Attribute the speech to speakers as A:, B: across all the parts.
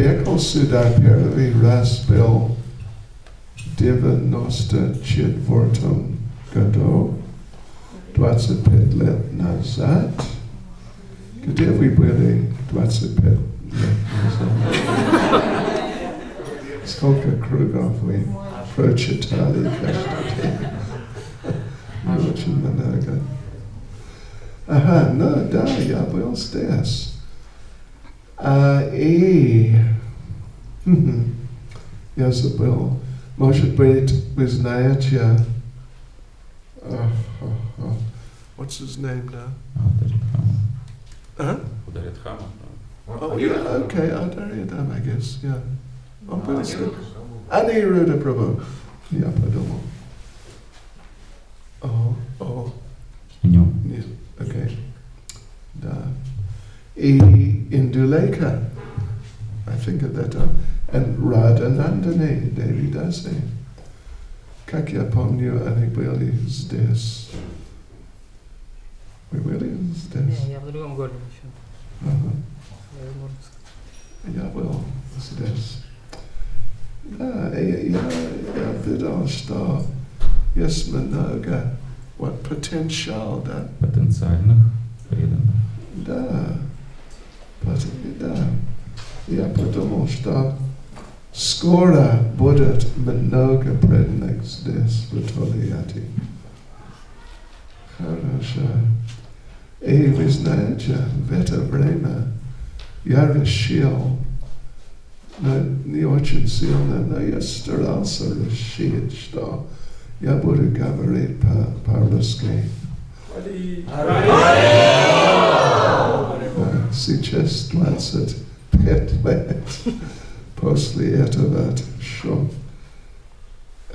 A: Priekal Sudha Peravi Raspil Divanosta Chidvortum Gado 25 let nazad. Kde byli 25 let nazad? Сколько кругов вы прочитали каждый день? Очень много. Ага, ну да, я был здесь. И я забыл. Может быть, вы знаете... What's his name now? Oh, yeah, okay, Adariyadham, I guess, yeah. Он был здесь. Aniruddha Prabhu. Я подумал. Нет, окей. Да. И Indulekha, I think at that time, and Radhanandani, Devi Dasi. Как я помню, они были здесь. Вы были здесь?
B: Не, я в другом городе еще.
A: Ага. Я был здесь. Да, я видел, что есть много потенциал, да?
C: Потенциальных преданных.
A: Да. Да. Я подумал, что скоро будет много преданных здесь, в Тольятти. Хорошо. И вы знаете, в это время я решил, не очень сильно, но я старался решить, что я буду говорить по-русски. Сейчас 25 лет после этого, что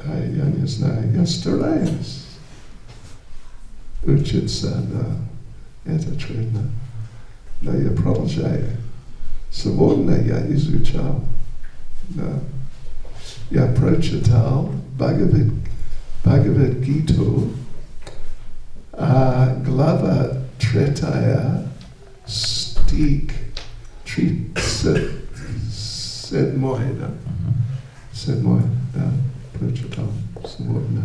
A: я не знаю, я стараюсь учиться, но это трудно. Но я продолжаю. Сегодня я изучал, да. Я прочитал Бхагавад-гиту, глава 3, стих 37, да? 7, да, прочитал сегодня.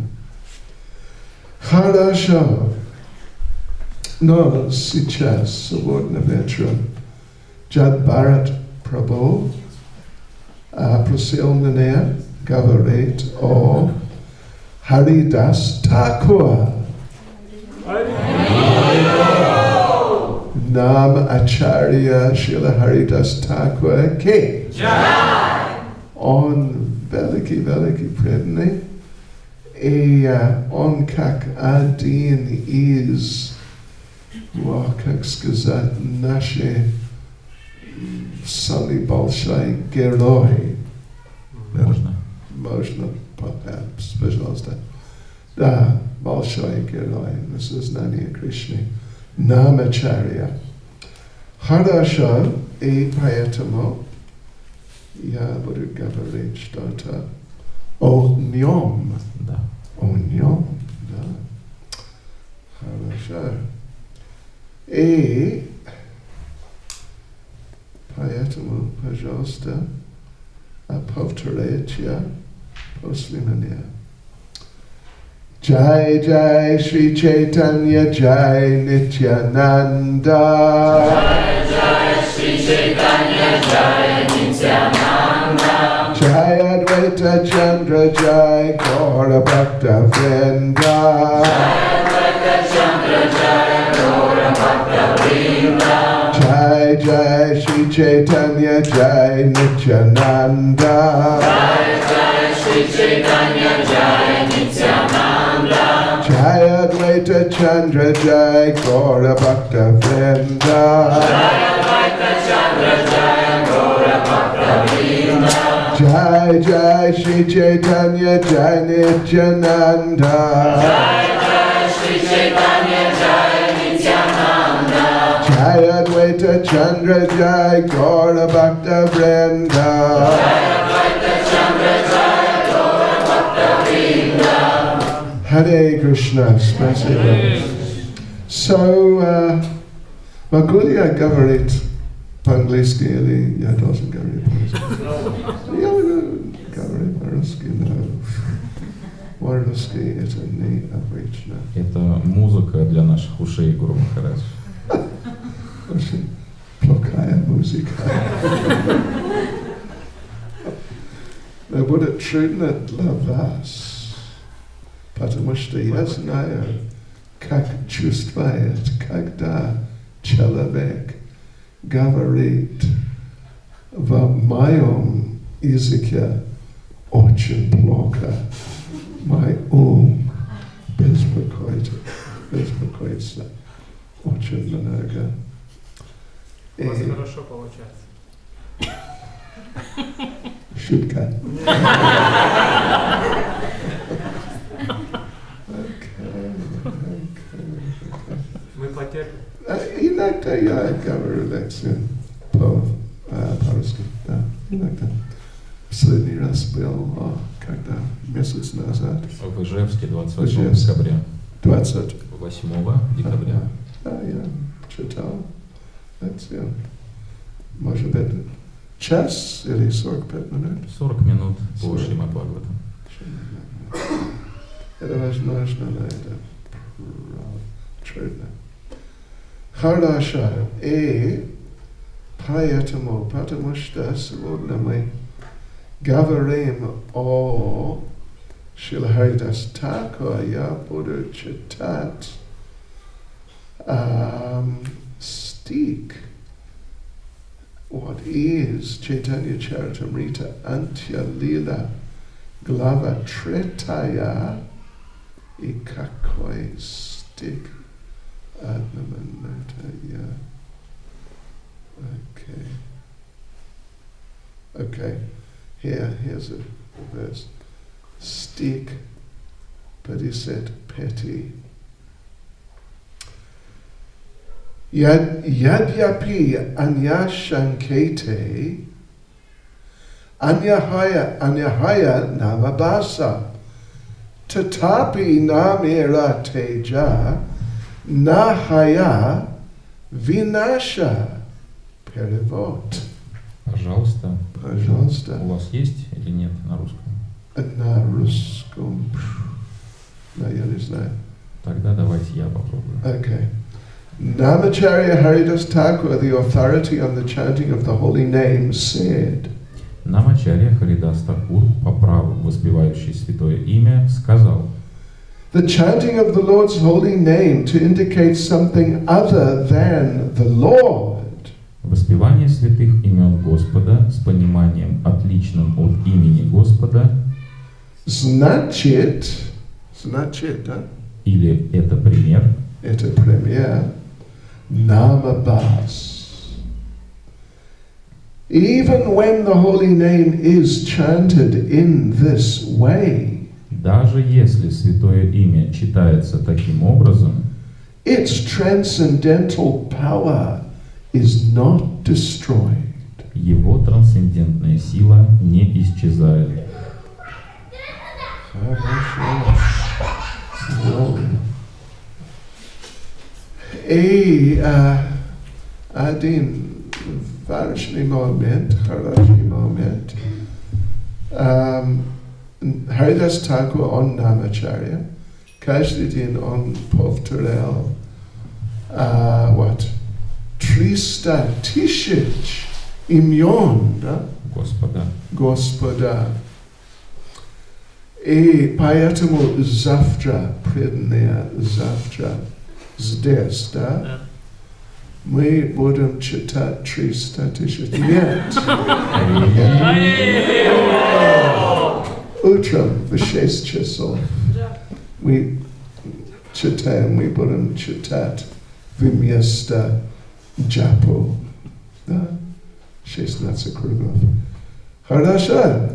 A: Хорошо. Но сейчас, сегодня вечером, Jad Bharat Prabhu просил меня говорить о Харидас Тхакур. Нам Ачарья Шрила Харидас Тхакур ки. Он великий преданный, и он как один из, как сказать, наши самый большой герой. Можно, пожалуйста. Да, большой герой на сознание Кришны. Намачарья. Хорошо, и поэтому я буду говорить что-то о нем.
C: Да.
A: О нем, да. Хорошо. И поэтому, пожалуйста, повторяйте после меня. Jai Jai Shri Chaitanya Jai Nityananda.
D: Jai Jai Shri Chaitanya Jai Nityananda.
A: Jai Advaita Chandra Jai Gaura Bhakta Vrinda.
D: Jai Advaita Chandra Jai Gaura Bhakta Vrinda.
A: Jai Jai Shri Chaitanya Jai Nityananda.
D: Jai Jai Shri Chaitanya Jai Nityananda.
A: Jai Advaita Chandra Jai Gaura Bhakta Vrinda.
D: Jai Advaita Chandra Jai Gaura Bhakta Vrinda.
A: Jai Jai Shri Chaitanya Jai Nityananda.
D: Jai Jai Shri Chaitanya Jai Nityananda.
A: Jai Advaita Chandra Jai Gaura Bhakta Vrinda.
D: Jai Advaita Chandra Jai Gaura Bhakta Vrinda.
A: Hare Krishna, спасибо. So, могу ли я говорить по-английски или я должен говорить по-английски? Я говорю по-русски, но по-русски это необычно.
C: Это музыка для наших ушей, Гуру Махарадж.
A: Очень плохая музыка. Но будет трудно для вас, потому что я знаю, как чувствует, когда человек говорит в моем языке очень плохо. Мой ум беспокоится очень много.
B: У вас хорошо получается.
A: Шутка.
B: Мы потерпим.
A: Иногда я говорю лекцию по-русски. Да, иногда. Последний раз был, когда месяц назад.
C: В Ижевске 28 декабря. 28 декабря.
A: Да, я читал лекцию. Может быть, час или 45 минут?
C: 40 минут по Шримад Бхагаватам.
A: Это возможно, но это трудно. Хорошо. И поэтому, потому что сегодня мы говорим о Шрила Харидас Тхакур, я буду читать стих what is Chaitanya Charitamrita Antya Lila Glava Tretaya и какой стих? Одна минута, я... Okay. Here's a verse. Stich 55. Yadyapi anya shankete anyahaya namabasa tatapi namira teja nahaya vinasha perevot.
C: Пожалуйста.
A: Пожалуйста.
C: У вас есть или нет на русском?
A: На русском. Да, я не знаю.
C: Тогда давайте я попробую.
A: Okay. Namacharya Haridas Thakur, the authority on the chanting of the holy name, said,
C: Намачарья Харидас Такур, по праву воспевающий святое имя, сказал:
A: the chanting of the Lord's holy name to indicate something other than the Lord.
C: Воспевание святых имен Господа с пониманием, отличным от имени Господа,
A: значит, да?
C: Или это пример, namabas. Even when the holy name is chanted in this way, даже если святое имя читается таким образом,
A: its transcendental power is not destroyed.
C: Его трансцендентная сила не исчезает.
A: И один важный момент, хороший момент. Харидас Тхакур, он намачарья. Каждый день он повторял 300 тысяч имен, да? Господа. И поэтому завтра, здесь, да? Мы будем читать 300 тысяч. Нет. Утром в 6 часов мы будем читать вместо джапу. Да? 16 кругов. Хорошо?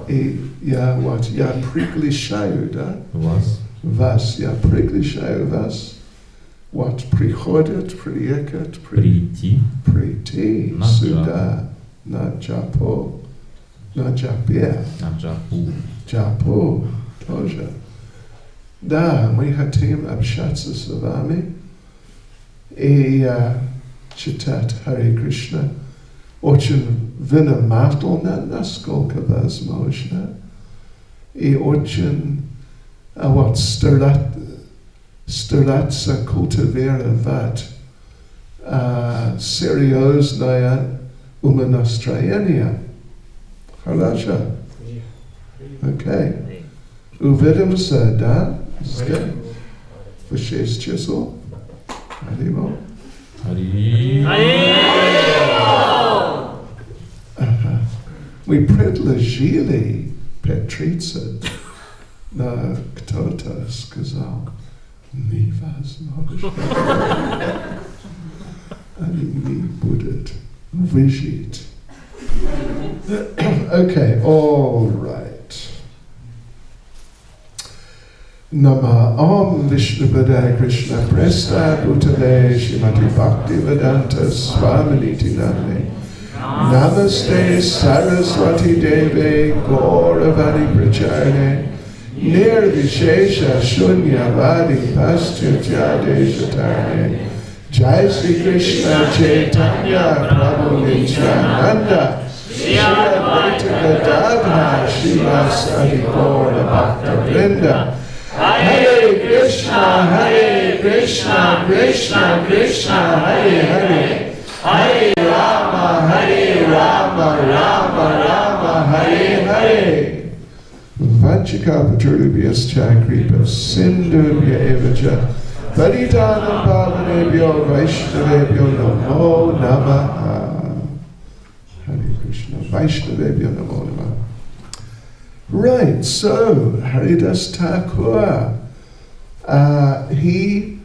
A: И я приглашаю, да? Вас. Я приглашаю вас. Приходит, приехать, прийти сюда на джапу. На джапе. Джапу тоже. Да, мы хотим общаться с вами и читать Харе Кришна очень внимательно, насколько возможно, и очень стараться культивировать серьезное умонастроение. Хорошо? Окей. Увидимся, да? В 6 часов. Харибол. Мы предложили 5:30, но кто-то сказал, невозможно. Они не будут выжить. Okay, all right. Nama Om Vishnu Padaya Krishna Presta Bhutale Shrimati Bhakti Vedanta Swami Name Namaste Saraswati Deve Gauravani Pracharne Nirvishesha Shunyavadi Paschatya Deshatarne Jai Sri Krishna Chaitanya Prabhu Nityananda Shri Advaita Gadadhar Srivasadi Gaura Bhakta Vrinda Hare Krishna, Krishna Krishna, Hare Hare, Hare Rama, Rama Rama, Hare Hare. Vanchikapaturubhyascha kripa sindhubhya evacha Paritanam pavanebhyo Vaishnavebhyo namo namaha. Hare Krishna, Vaishnavebhyo namo namaha. Right, so Haridas Thakur, he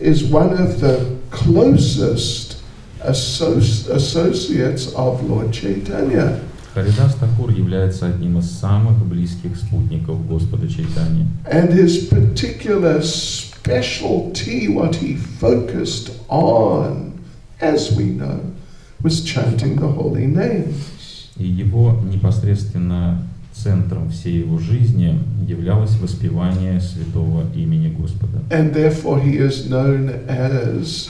A: is one of the closest associates of Lord Chaitanya.
C: Харидас Такур является одним из самых близких спутников Господа Чайтаньи.
A: And his particular specialty, what he focused on, as we know, was chanting the holy names.
C: И его непосредственно центром всей его жизни являлось воспевание святого имени Господа.
A: And therefore he is known as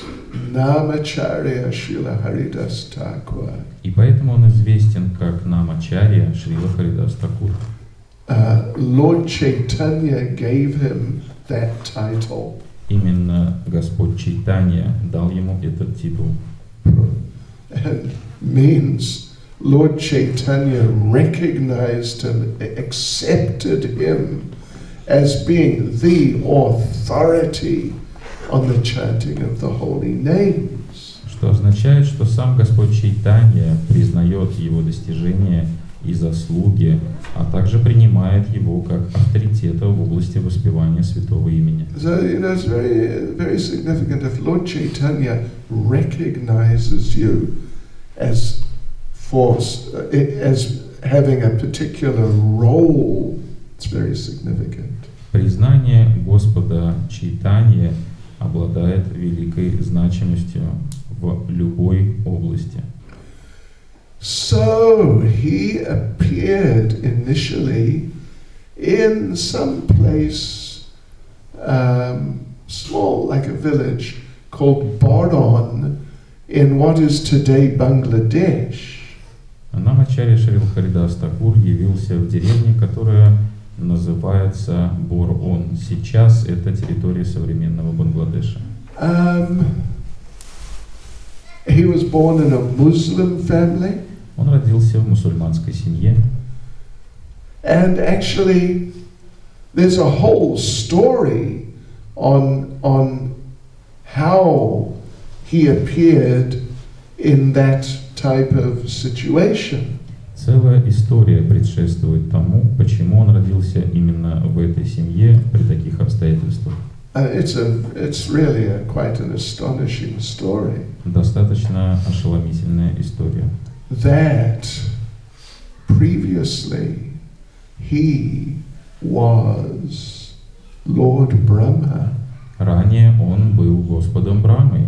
A: Namacharya Srila Haridas Thakur.
C: И поэтому он известен как Намачарья Шрила Харидас Такур.
A: Lord Chaitanya gave him that title.
C: Именно Господь Чайтанья дал ему этот титул.
A: And means Lord Chaitanya recognized him, accepted him as being the authority on the chanting of the holy names.
C: Что означает, что сам Господь Чайтанья признает его достижения и заслуги, а также принимает его как авторитета в области воспевания святого имени.
A: So, it's very, very significant if Lord Chaitanya recognizes you as having a particular role, it's very significant.
C: Признание Господа Чайтаньи обладает великой значимостью в любой области.
A: So he appeared initially in some place small, like a village called Baron in what is today Bangladesh.
C: Намачарья Шрила Харидас Такур явился в деревне, которая называется Бор-Он. Сейчас это территория современного Бангладеша.
A: He was born in a Muslim family.
C: Он родился в мусульманской семье.
A: And actually, there's a whole story on how he appeared in that type of situation.
C: Целая история предшествует тому, почему он родился именно в этой семье при таких обстоятельствах.
A: It's really quite an astonishing story.
C: Достаточно ошеломительная история.
A: That previously he was Lord Brahma.
C: Ранее он был Господом Брамой.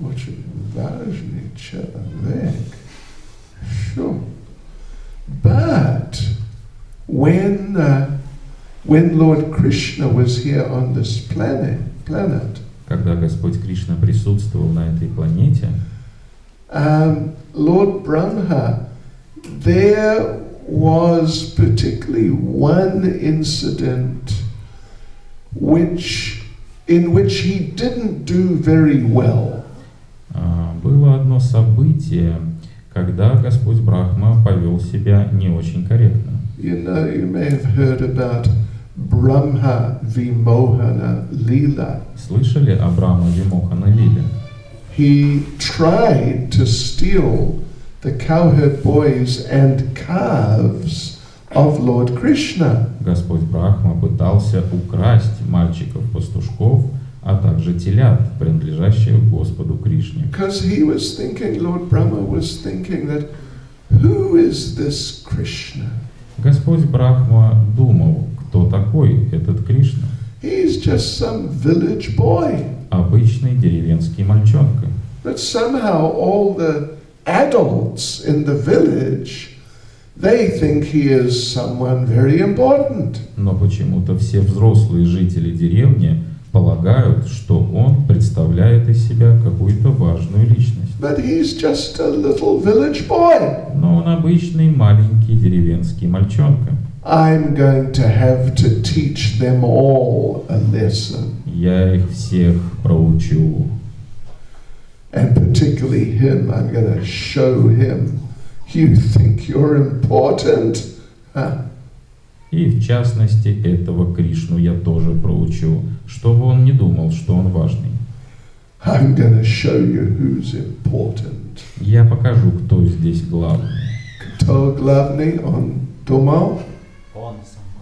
A: Очень важный человек. Sure. But when Lord Krishna was here on this planet,
C: когда Господь Кришна присутствовал на этой планете,
A: Lord Brahma, there was particularly one incident in which he didn't do very well.
C: Было одно событие, когда Господь Брахма повел себя не очень корректно.
A: You know, you may have heard about Brahma Vimohana Lila.
C: Слышали о Брахма Вимохана Лиле?
A: He tried to steal the cowherd boys and calves of Lord Krishna.
C: Господь Брахма пытался украсть мальчиков-пастушков, а также телят, принадлежащих Господу Кришне.
A: Because he was thinking, Lord Brahma was thinking that, who is this Krishna?
C: Господь Брахма думал, кто такой этот Кришна?
A: He's just some village boy.
C: Обычный деревенский мальчонка.
A: But somehow all the adults in the village, they think he is someone very important.
C: Но почему-то все взрослые жители деревни полагают, что он представляет из себя какую-то важную личность.
A: But he's just a little village boy.
C: Но он обычный маленький деревенский мальчонка.
A: I'm going to have to teach them all a lesson.
C: Я их всех проучу.
A: And particularly him, I'm going to show him, you think you're important? Huh?
C: И в частности этого Кришну я тоже проучу, чтобы он не думал, что он важный.
A: I'm going to show you who's important.
C: Я покажу, кто здесь главный.
A: Кто главный? Он думал?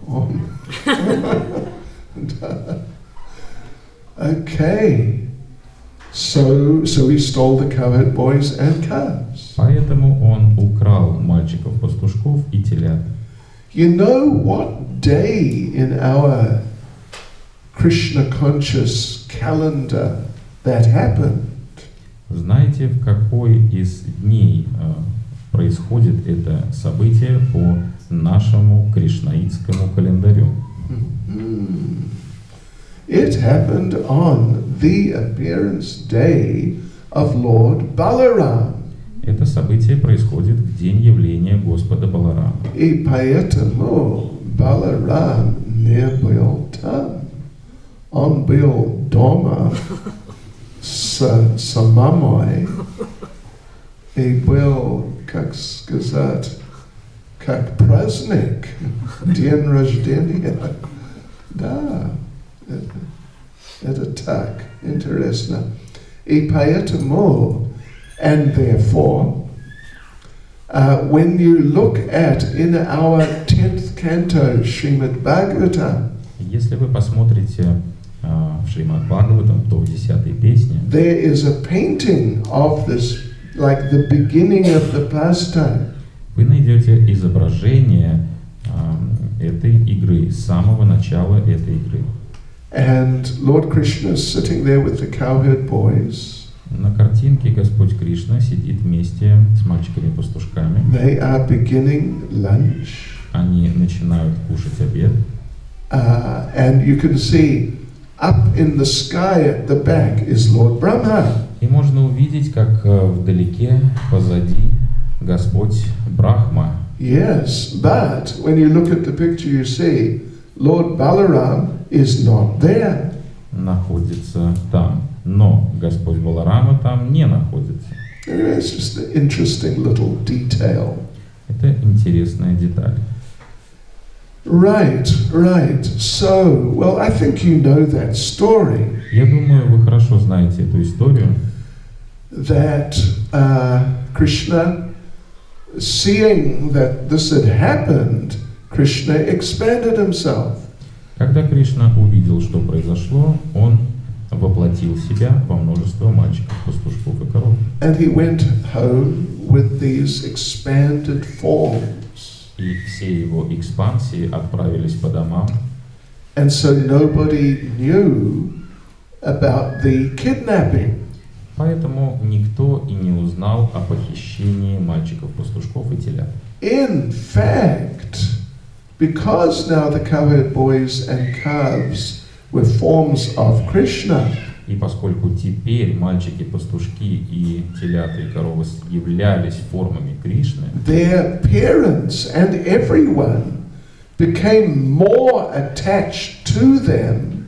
A: Он. Okay. So he stole the cowherd boys and calves.
C: Поэтому он украл мальчиков-пастушков и телят.
A: You know what day in our Krishna conscious calendar that happened?
C: Знаете, в какой из дней происходит это событие по нашему кришнаитскому календарю?
A: It happened on the appearance day of Lord Balaram.
C: Это событие происходит в день явления Господа Баларама.
A: И поэтому Баларам не был там. Он был дома с мамой и был, как сказать, как праздник, день рождения. Да, это так интересно. И поэтому, and therefore, when you look at in our 10th canto Srimad Bhagavatam,
C: если вы посмотрите в Шримад Бхагаватам, то в 10-й песне
A: there is a painting of this, like the beginning of the pastime.
C: вы найдете изображение этой игры, с самого начала этой игры.
A: And Lord Krishna is sitting there with the cowherd boys.
C: На картинке Господь Кришна сидит вместе с мальчиками-пастушками.
A: They are beginning lunch.
C: Они начинают кушать обед.
A: And you can see up in the sky at the back is Lord Brahma.
C: И можно увидеть, как вдалеке, позади, Господь Брахма.
A: Yes, but when you look at the picture you see Lord Balaram is not there.
C: Находится там. Но Господь Баларама там не находится.
A: It's just an interesting little detail.
C: Это интересная деталь.
A: Right. So, well, I think you know that story.
C: Я думаю, вы хорошо знаете эту историю.
A: That Krishna, seeing that this had happened, Krishna expanded himself.
C: Когда Кришна увидел, что произошло, он воплотил себя во множество мальчиков, пастушков и коров.
A: And he went home with these expanded forms.
C: И все его экспансии отправились по домам.
A: And so nobody knew about the kidnapping.
C: Поэтому никто и не узнал о похищении мальчиков-пастушков и телят.
A: In fact, because now the cowherd boys and calves were forms of Krishna,
C: И поскольку теперь мальчики-пастушки и телята и коровы являлись формами Кришны,
A: their parents and everyone became more attached to them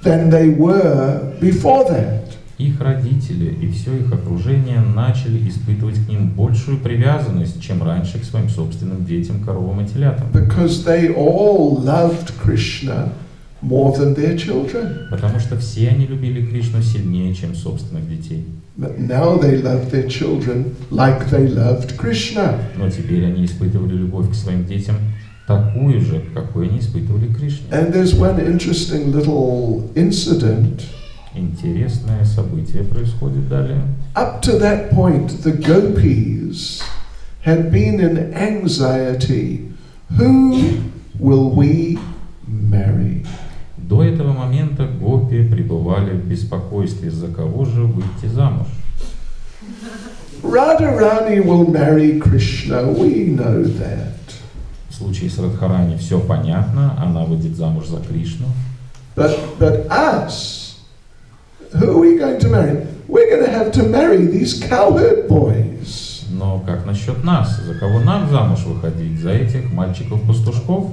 A: than they were before that.
C: их родители и все их окружение начали испытывать к ним большую привязанность, чем раньше к своим собственным детям, коровам и телятам.
A: Because they all loved Krishna more than their children.
C: Потому что все они любили Кришну сильнее, чем собственных детей.
A: But now they love their children like they loved Krishna.
C: Но теперь они испытывали любовь к своим детям такую же, какой они испытывали к Кришне.
A: And there's one interesting little incident.
C: Интересное событие происходит далее.
A: Up to that point, the gopis had been in anxiety. Who will we marry?
C: До этого момента гопи пребывали в беспокойстве, за кого же выйти замуж.
A: Radharani will marry Krishna, we know that.
C: В случае с Радхарани все понятно, она выйдет замуж за Кришну.
A: But us, who are we going to marry? We're going to have to marry these cowherd boys.
C: Но как насчет нас? За кого нам замуж выходить? За этих мальчиков-пастушков?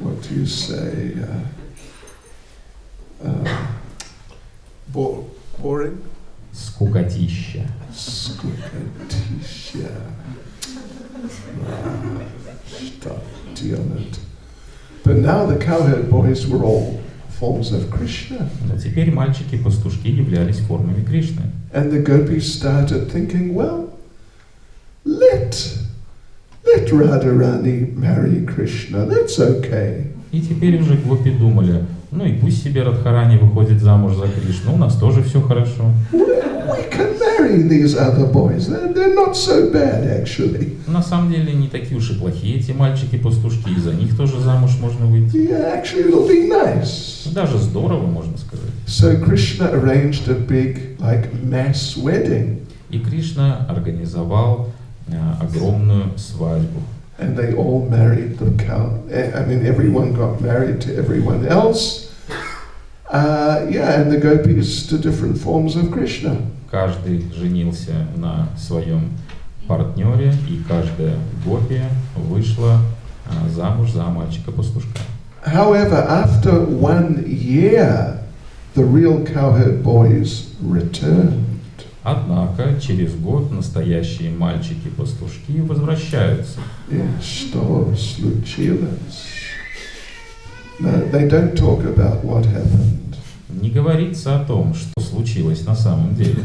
A: What do you say? Boring?
C: Скукотища.
A: Skukatishya. But now the cowherd boys were all forms of Krishna.
C: Но теперь мальчики-пастушки являлись формами Кришны.
A: And the gopis started thinking, well, let Radharani marry Krishna, that's okay.
C: И теперь уже гопи думали, ну и пусть себе Радхарани выходит замуж за Кришну, у нас тоже все хорошо.
A: We can marry these other boys, they're not so bad actually.
C: На самом деле не такие уж и плохие эти мальчики-пастушки, и за них тоже замуж можно выйти.
A: Yeah, actually it'll be nice.
C: Даже здорово, можно сказать.
A: So Krishna arranged a big, like, mass wedding.
C: И Кришна организовал огромную свадьбу.
A: And they all married the cow. I mean, everyone got married to everyone else. And the gopis to different forms of Krishna.
C: Каждый женился на своем партнере, и каждая гопия вышла замуж за мальчика-пастушка.
A: However, after 1 year, the real cowherd boys returned.
C: Однако через год настоящие мальчики-пастушки возвращаются.
A: Что случилось? No, they don't talk about what happened.
C: Не говорится о том, что случилось на самом деле.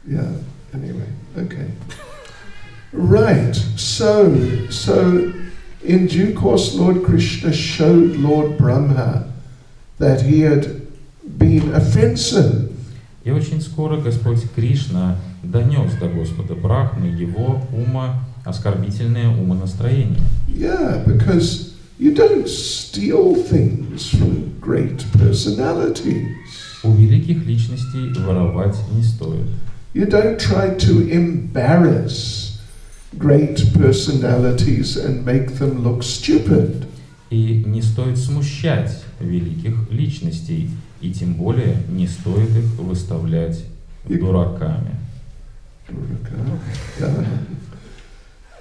A: Yeah, anyway, okay. Right, so in due course Lord Krishna showed Lord Brahma that he had been offensive.
C: И очень скоро Господь Кришна донес до Господа Брахмы его оскорбительное умонастроение.
A: Yeah, because you don't steal things from great personalities.
C: У великих личностей воровать не стоит.
A: You don't try to embarrass great personalities and make them look stupid.
C: И не стоит смущать великих личностей, и тем более не стоит их выставлять дураками.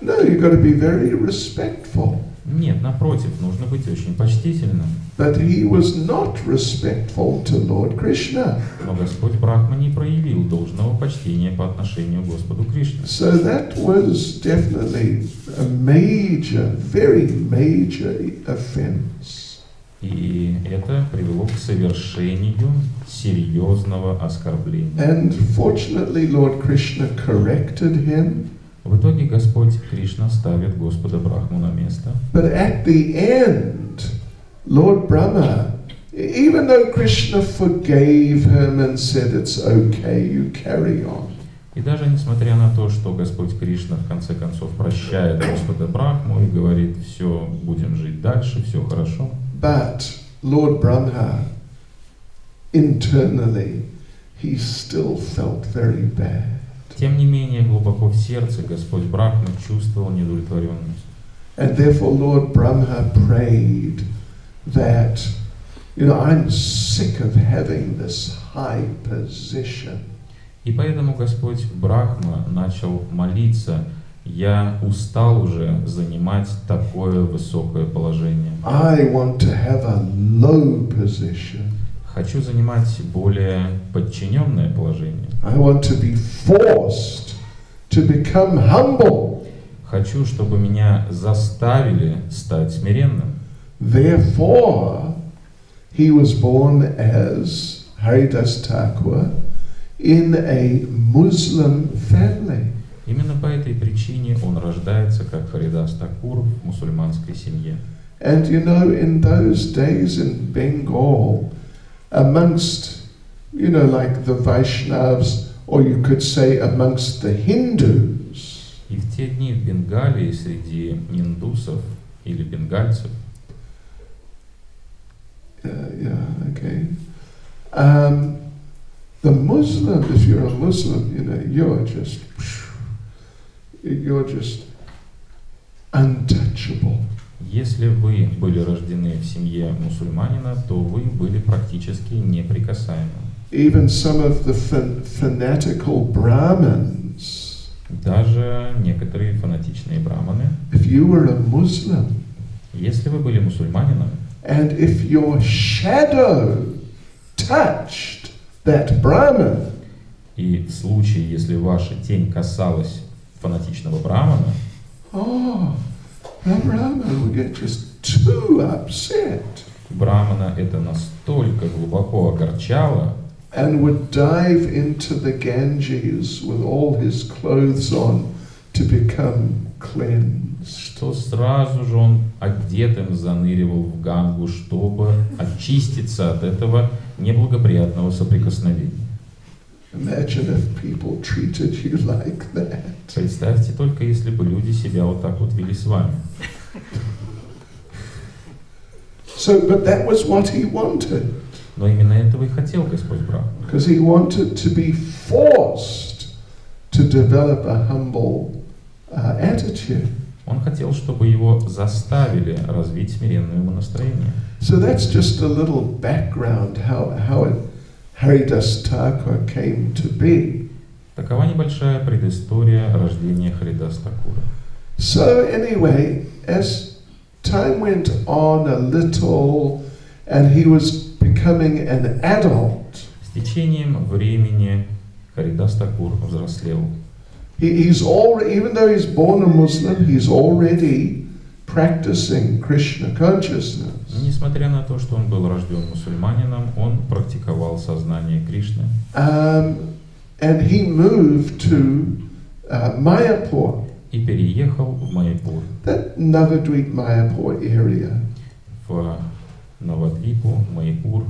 A: No, you've got to be very respectful.
C: Нет, напротив, нужно быть очень почтительным.
A: But he was not respectful to Lord Krishna.
C: Но Господь Брахма не проявил должного почтения по отношению к Господу Кришне.
A: So that was definitely a major, very major offense.
C: И это привело к совершению серьезного оскорбления.
A: And fortunately, Lord Krishna corrected him.
C: В итоге Господь Кришна ставит Господа Брахму на место.
A: But at the end, Lord Brahma, even though Krishna forgave him and said it's okay, you carry on.
C: И даже несмотря на то, что Господь Кришна в конце концов прощает Господа Брахму и говорит, все, будем жить дальше, все хорошо.
A: But Lord Brahma, internally, he still felt very bad.
C: Тем не менее, глубоко в сердце Господь Брахма чувствовал неудовлетворенность.
A: And therefore Lord Brahma prayed that You know, I'm sick of having this high position.
C: И поэтому Господь Брахма начал молиться: «Я устал уже занимать такое высокое положение.
A: I want to have a low position.
C: Хочу занимать более подчиненное положение.
A: I want to be forced to become humble.
C: Хочу, чтобы меня заставили стать смиренным».
A: Therefore, he was born as Haridas Thakur in a Muslim family.
C: Именно по этой причине он рождается как Харидас Такур в мусульманской семье.
A: And you know, in those days in Bengal, amongst, you know, like the Vaishnavas, or you could say amongst the Hindus,
C: И в те дни в Бенгалии среди индусов или бенгальцев
A: the Muslim, if you're a Muslim, you know, you're just untouchable.
C: Если вы были рождены в семье мусульманина, то вы были практически неприкасаемы.
A: Even some of the fanatical Brahmins,
C: Даже некоторые фанатичные браманы,
A: if you were a Muslim,
C: если вы были мусульманином,
A: and if your shadow touched that Brahmin,
C: и в случае, если ваша тень касалась фанатичного брамана,
A: the Brahmin would get just too upset
C: брамана это настолько глубоко огорчало,
A: and would dive into the Ganges with all his clothes on to become cleansed.
C: что сразу же он одетым заныривал в Гангу, чтобы очиститься от этого неблагоприятного соприкосновения.
A: Imagine if people treated you like that.
C: Представьте только, если бы люди себя вот так вот вели с вами.
A: So, but that was what he wanted.
C: Но именно этого и хотел Господь Брахма.
A: Because he wanted to be forced to develop a humble attitude.
C: Он хотел, чтобы его заставили развить смиренное умонастроение.
A: So that's just a little background how Haridas Thakur came to be.
C: Такова небольшая предыстория рождения Харидас Такура.
A: So anyway, as time went on a little and he was becoming an adult,
C: С течением времени Харидас Такур взрослел.
A: he's already, even though he's born a Muslim, he's already practicing Krishna consciousness.
C: Несмотря на то, что он был рожден мусульманином, он практиковал сознание Кришны.
A: And he moved to Mayapur,
C: И переехал в Майяпур,
A: that Navadvip Mayapur area.
C: в Навадвипу, Майяпур,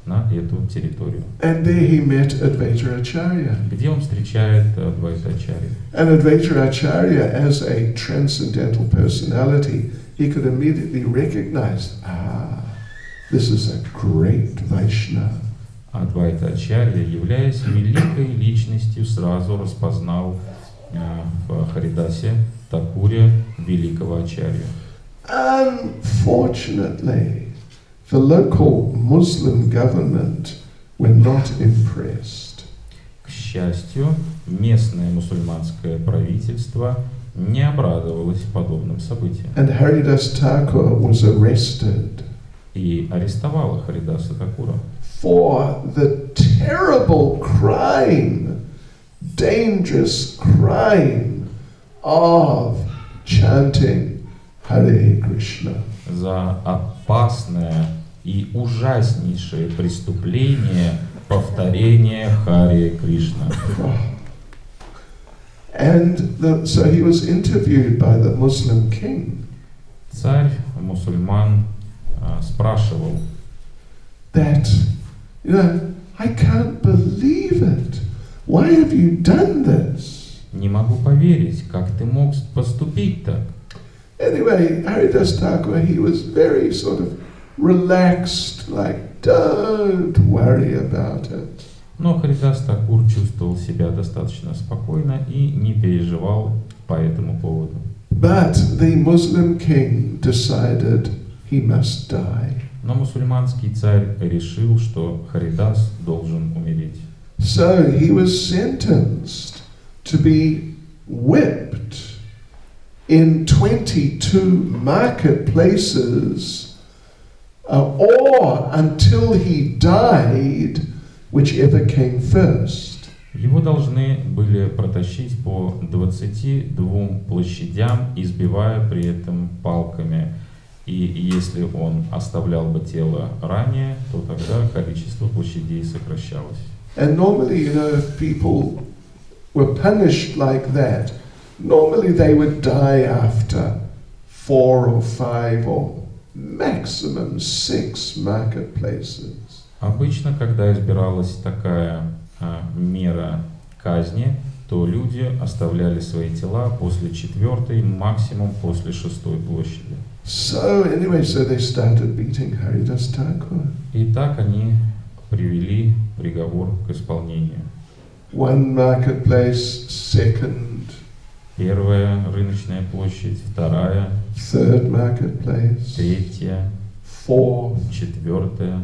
C: на эту территорию,
A: And there he met Advaita Acharya.
C: где он встречает Адвайта Ачарью.
A: And Advaita Acharya, as a transcendental personality, he could immediately recognize, this is a great Vaishnava.
C: Адвайта Ачарья, являясь великой личностью, сразу распознал в Харидасе Такуре великого Ачарью.
A: Unfortunately, the local Muslim government were not impressed.
C: К счастью, местное мусульманское правительство не обрадовалось подобным событиям
A: And Haridas Thakur was arrested
C: и арестовало Харидаса Такура
A: for the terrible crime, dangerous crime of chanting Hare Krishna.
C: за опасное и ужаснейшее преступление повторения Харе Кришна.
A: And so he was interviewed by the Muslim king.
C: Царь мусульман спрашивал,
A: That, you know, I can't believe it. Why have you done this?
C: не могу поверить, как ты мог поступить так.
A: Anyway, Haridas Thakur, he was very sort of relaxed, like, don't worry about it.
C: Но Харидас Такур чувствовал себя достаточно спокойно и не переживал по этому поводу.
A: But the Muslim king decided he must die.
C: Но мусульманский царь решил, что Харидас должен умереть.
A: So he was sentenced to be whipped in 22 marketplaces or until he died, whichever came first.
C: Его должны были протащить по 22 площадям, избивая при этом палками. И если он оставлял бы тело ранее, то тогда количество площадей сокращалось.
A: And normally, you know, if people were punished like that, normally they would die after 4 or 5 or maximum 6 marketplaces.
C: Обычно, когда избиралась такая мера казни, то люди оставляли свои тела после 4-й, максимум после 6-й площади.
A: So anyway, so they started beating Haridas Thakur.
C: И так они привели приговор к исполнению.
A: One marketplace, second,
C: Первая рыночная площадь, вторая,
A: third marketplace,
C: третья,
A: fourth.
C: четвертая.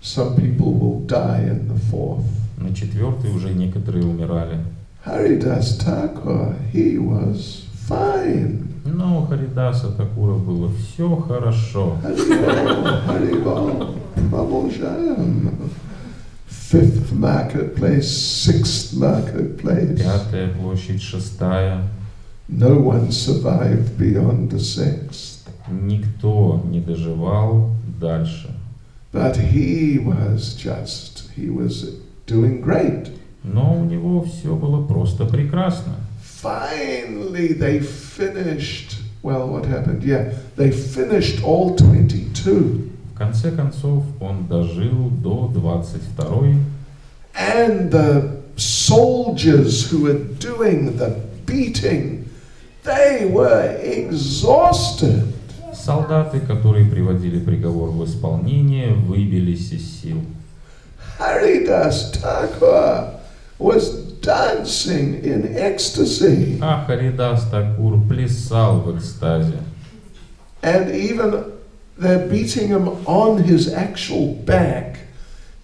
A: Some people will die in the fourth.
C: На четвертой уже некоторые умирали.
A: Haridas Thakur, he was fine.
C: Но у Харидаса Такура было все хорошо.
A: Haribol, Prabhu Jam. Fifth marketplace, sixth marketplace.
C: Пятая площадь, шестая.
A: No one survived beyond the sixth.
C: Никто не доживал дальше.
A: But he was doing great.
C: Но у него все было просто прекрасно.
A: Finally they finished, well, what happened? Yeah, they finished all 22.
C: В конце концов он дожил до 22-й.
A: And the soldiers who were doing the beating, they were exhausted.
C: Солдаты, которые приводили приговор в исполнение, выбились из сил.
A: Haridas Thakur was dancing in ecstasy.
C: А Харидас Такур плясал в экстазе.
A: And even they're beating him on his actual back.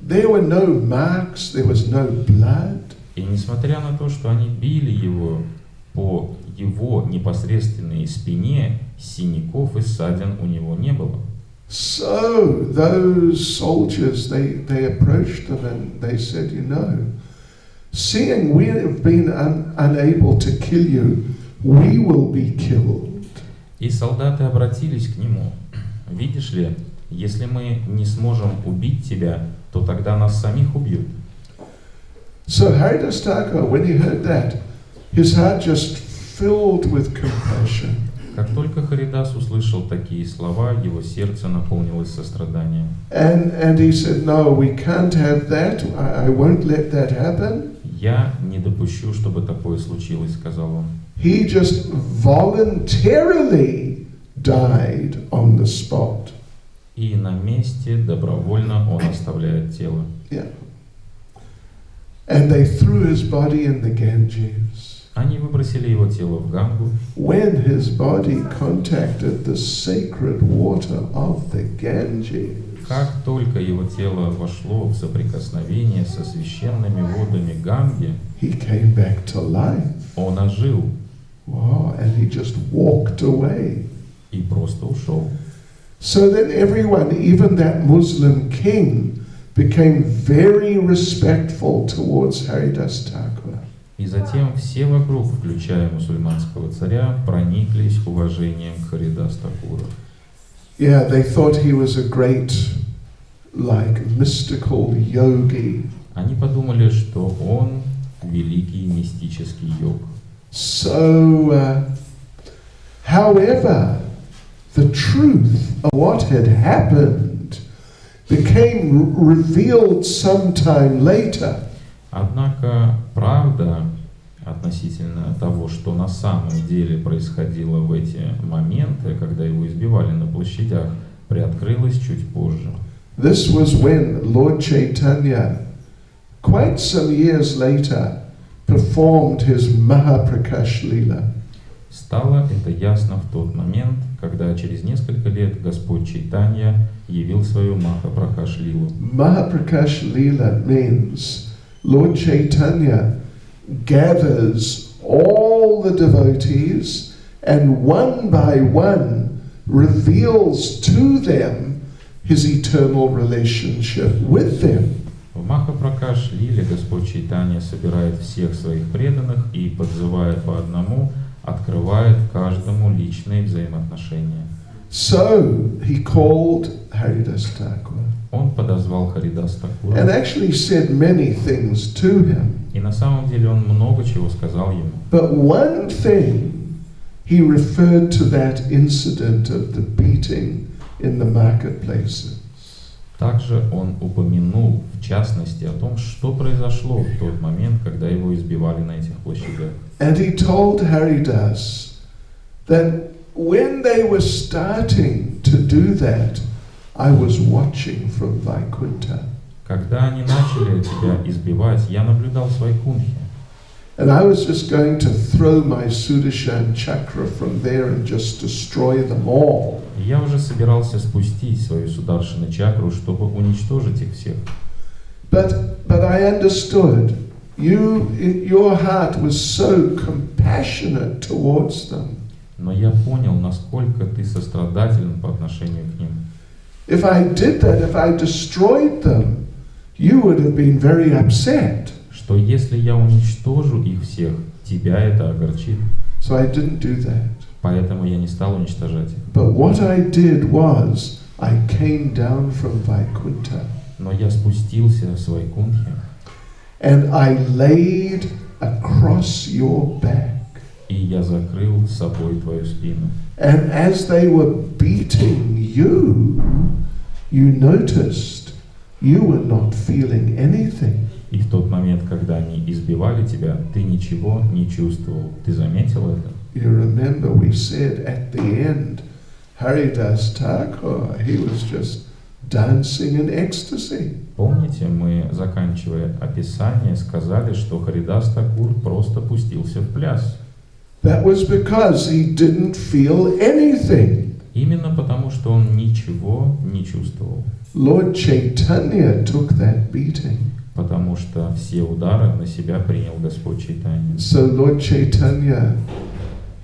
A: There were no marks, there was no blood.
C: И несмотря на то, что они били его по его непосредственной спине, синяков и ссадин у него не было.
A: So those soldiers, they approached them and they said, you know, seeing we have been unable to kill you, we will be killed.
C: И солдаты обратились к нему. Видишь ли, если мы не сможем убить тебя, то тогда нас самих убьют.
A: So Haridas Thakur, when he heard that, his heart just filled with compassion.
C: Как только Харидас услышал такие слова, его сердце наполнилось состраданием.
A: And he said, no, we can't have that. I won't let that happen.
C: Я не допущу, чтобы такое случилось, сказал он.
A: He just voluntarily died on the spot.
C: И на месте добровольно он оставляет тело.
A: Yeah. And they threw his body in the Ganges.
C: Они выбросили его тело в Гангу.
A: When his body contacted the sacred water of the Ganges,
C: Как только его тело вошло в соприкосновение со священными водами Ганги,
A: he came back to life.
C: он ожил
A: Wow, and he just walked away.
C: и просто ушел.
A: So then everyone, even that Muslim king, became very respectful towards Haridas Thakur.
C: И затем все вокруг, включая мусульманского царя, прониклись уважением к Харидас Такуру.
A: Yeah, they thought he was a great, like, mystical yogi.
C: Они подумали, что он великий мистический йог.
A: So, however, the truth of what had happened became revealed sometime later.
C: Однако правда относительно того, что на самом деле происходило в эти моменты, когда его избивали на площадях, приоткрылась чуть позже.
A: This was when Lord Chaitanya, quite some years later, performed his Mahaprakash Leela.
C: Стало это ясно в тот момент, когда через несколько лет Господь Чайтанья явил свою Махапракаш-лилу.
A: Mahaprakash-lila means Lord Chaitanya gathers all the devotees and one by one reveals to them his eternal relationship with them.
C: В Махапракаш-лиле Господь Чайтанья собирает всех своих преданных и, подзывая по одному, открывает каждому личные взаимоотношения.
A: So he called Haridas Thakur
C: Он подозвал Харидас Такура
A: and actually said many things to him.
C: и на самом деле он много чего сказал ему.
A: But one thing, he referred to that incident of the beating in the marketplaces.
C: Также он упомянул, в частности, о том, что произошло в тот момент, когда его избивали на этих площадях.
A: And he told Haridas that when they were starting to do that, I was watching from Vaikuntha.
C: Когда они начали тебя избивать, я наблюдал в Вайкунтхе.
A: And I was just going to throw my Sudarshan chakra from there and just destroy them all.
C: И я уже собирался спустить свою Сударшина чакру, чтобы уничтожить их всех.
A: But I understood. Your heart was so compassionate towards them.
C: Но я понял, насколько ты сострадателен по отношению к ним.
A: If I did that, if I destroyed them, you would have been very upset.
C: Что если я уничтожу их всех, тебя это огорчит.
A: So I didn't do that.
C: Поэтому я не стал уничтожать их.
A: But what I did was, I came down from Vaikuntha.
C: Но я спустился с Вайкунтхи.
A: And I laid across your back.
C: И я закрыл собой твою спину.
A: And as they were beating you, you noticed you were not feeling anything.
C: И в тот момент, когда они избивали тебя, ты ничего не чувствовал. Ты заметил это?
A: You remember we said at the end, Haridas Thakur, he was just dancing in ecstasy.
C: Помните, мы, заканчивая описание, сказали, что Харидас Такур просто пустился в пляс.
A: That was because he didn't feel anything.
C: Именно потому, что он ничего не чувствовал.
A: Lord Chaitanya took that beating.
C: Потому что все удары на себя принял Господь Чайтанья.
A: So Lord Chaitanya,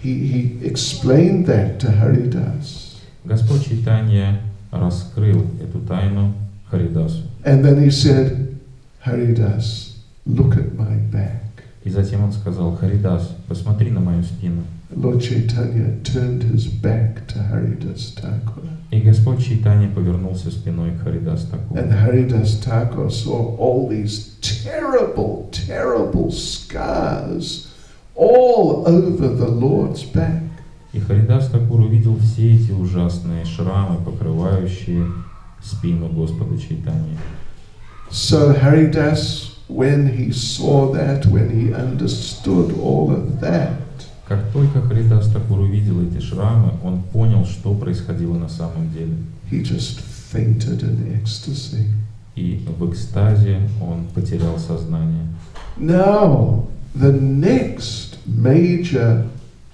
A: he explained that to Haridas.
C: Господь Чайтанья раскрыл эту тайну Харидасу.
A: And then he said, Haridas, look at my back.
C: И затем он сказал: Харидас, посмотри на мою спину.
A: Lord Chaitanya turned his back to Haridas Thakur.
C: И Господь Чайтанья повернулся спиной к Харидас Такуру.
A: And Haridas Thakur saw all these terrible, terrible scars all over the Lord's back.
C: И Харидас Такур увидел все эти ужасные шрамы, покрывающие спину Господа Чайтаньи.
A: So Haridas, when he saw that, when he understood all of that,
C: Как только Харидас Такур увидел эти шрамы, он понял, что происходило на самом деле.
A: he just fainted in ecstasy.
C: И в экстазе он потерял сознание.
A: Now, the next major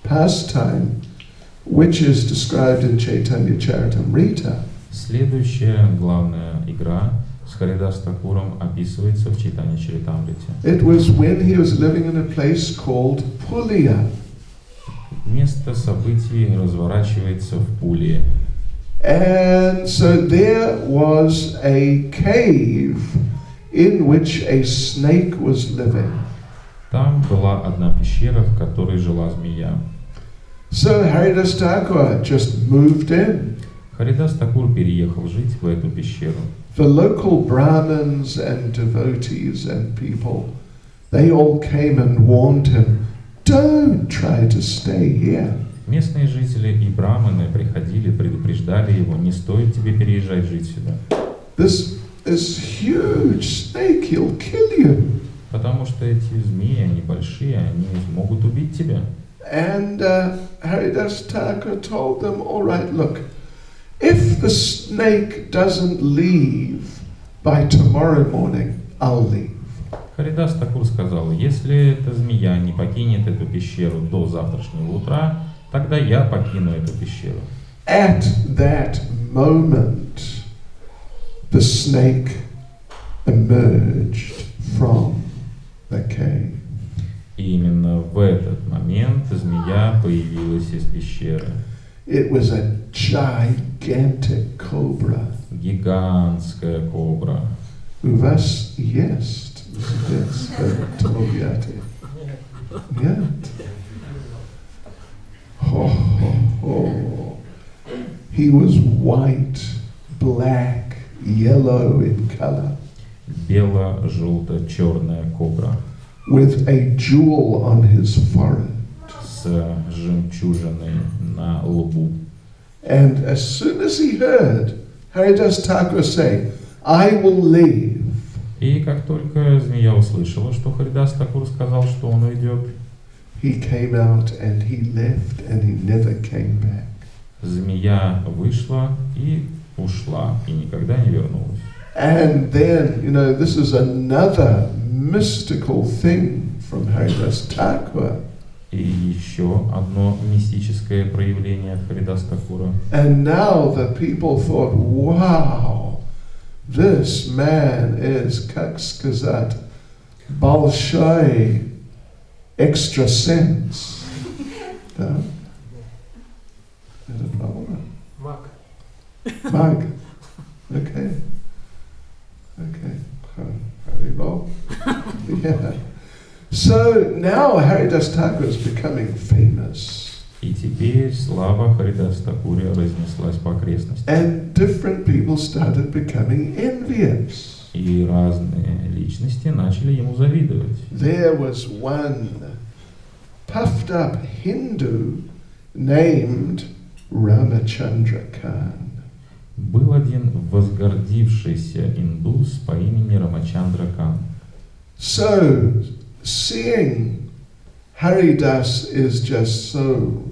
A: pastime, which is described in Chaitanya Charitamrita,
C: Следующая главная игра с Харидас Такуром описывается в Чайтанья Чаритамрите.
A: it was when he was living in a place called Pulia.
C: Место событий разворачивается в Пулии.
A: And so there was a cave in which a snake was living.
C: Там была одна пещера, в которой жила змея.
A: So Haridas Thakur just moved in.
C: Харидас Такур переехал жить в эту пещеру.
A: The local Brahmins and devotees and people, they all came and warned him, don't try to stay here.
C: Местные жители и браманы приходили, предупреждали его: не стоит тебе переезжать жить сюда.
A: This huge snake, he'll kill you.
C: Потому что эти змеи, они большие, они могут убить тебя.
A: And Haridas Thakur told them, all right, look, if the snake doesn't leave by tomorrow morning, I'll leave.
C: Харидас Такур сказал: если эта змея не покинет эту пещеру до завтрашнего утра, тогда я покину эту пещеру.
A: At that moment, the snake emerged from the cave.
C: И именно в этот момент змея появилась из пещеры.
A: It was a gigantic cobra.
C: Гигантская кобра.
A: У вас есть Тольятти? Нет? He was white, black, yellow in color.
C: Бело-желто-черная кобра.
A: With a jewel on his forehead.
C: С жемчужиной на лбу.
A: And as soon as he heard Haridas Thakur say, I will leave.
C: И как только змея услышала, что Харидас Такур сказал, что он уйдет,
A: he came out and he left and he never came back.
C: Змея вышла и ушла, и никогда не вернулась.
A: And then, you know, this is another mystical thing from Haridas Thakur.
C: И еще одно мистическое проявление от Харидас Такура.
A: And now the people thought, wow, this man is, как сказать, большой extrasense. Да? Это правильно?
B: Маг.
A: Mag. Okay. Okay. Very well. Yeah. So now Haridas Thakur is becoming famous.
C: И теперь слава Харидас Такуре разнеслась по окрестностям.
A: And different people started becoming envious.
C: И разные личности начали ему завидовать.
A: There was one puffed up Hindu named Ramachandra Khan.
C: Был один возгордившийся индус по имени Рамачандра Кан.
A: So, seeing Haridas is just so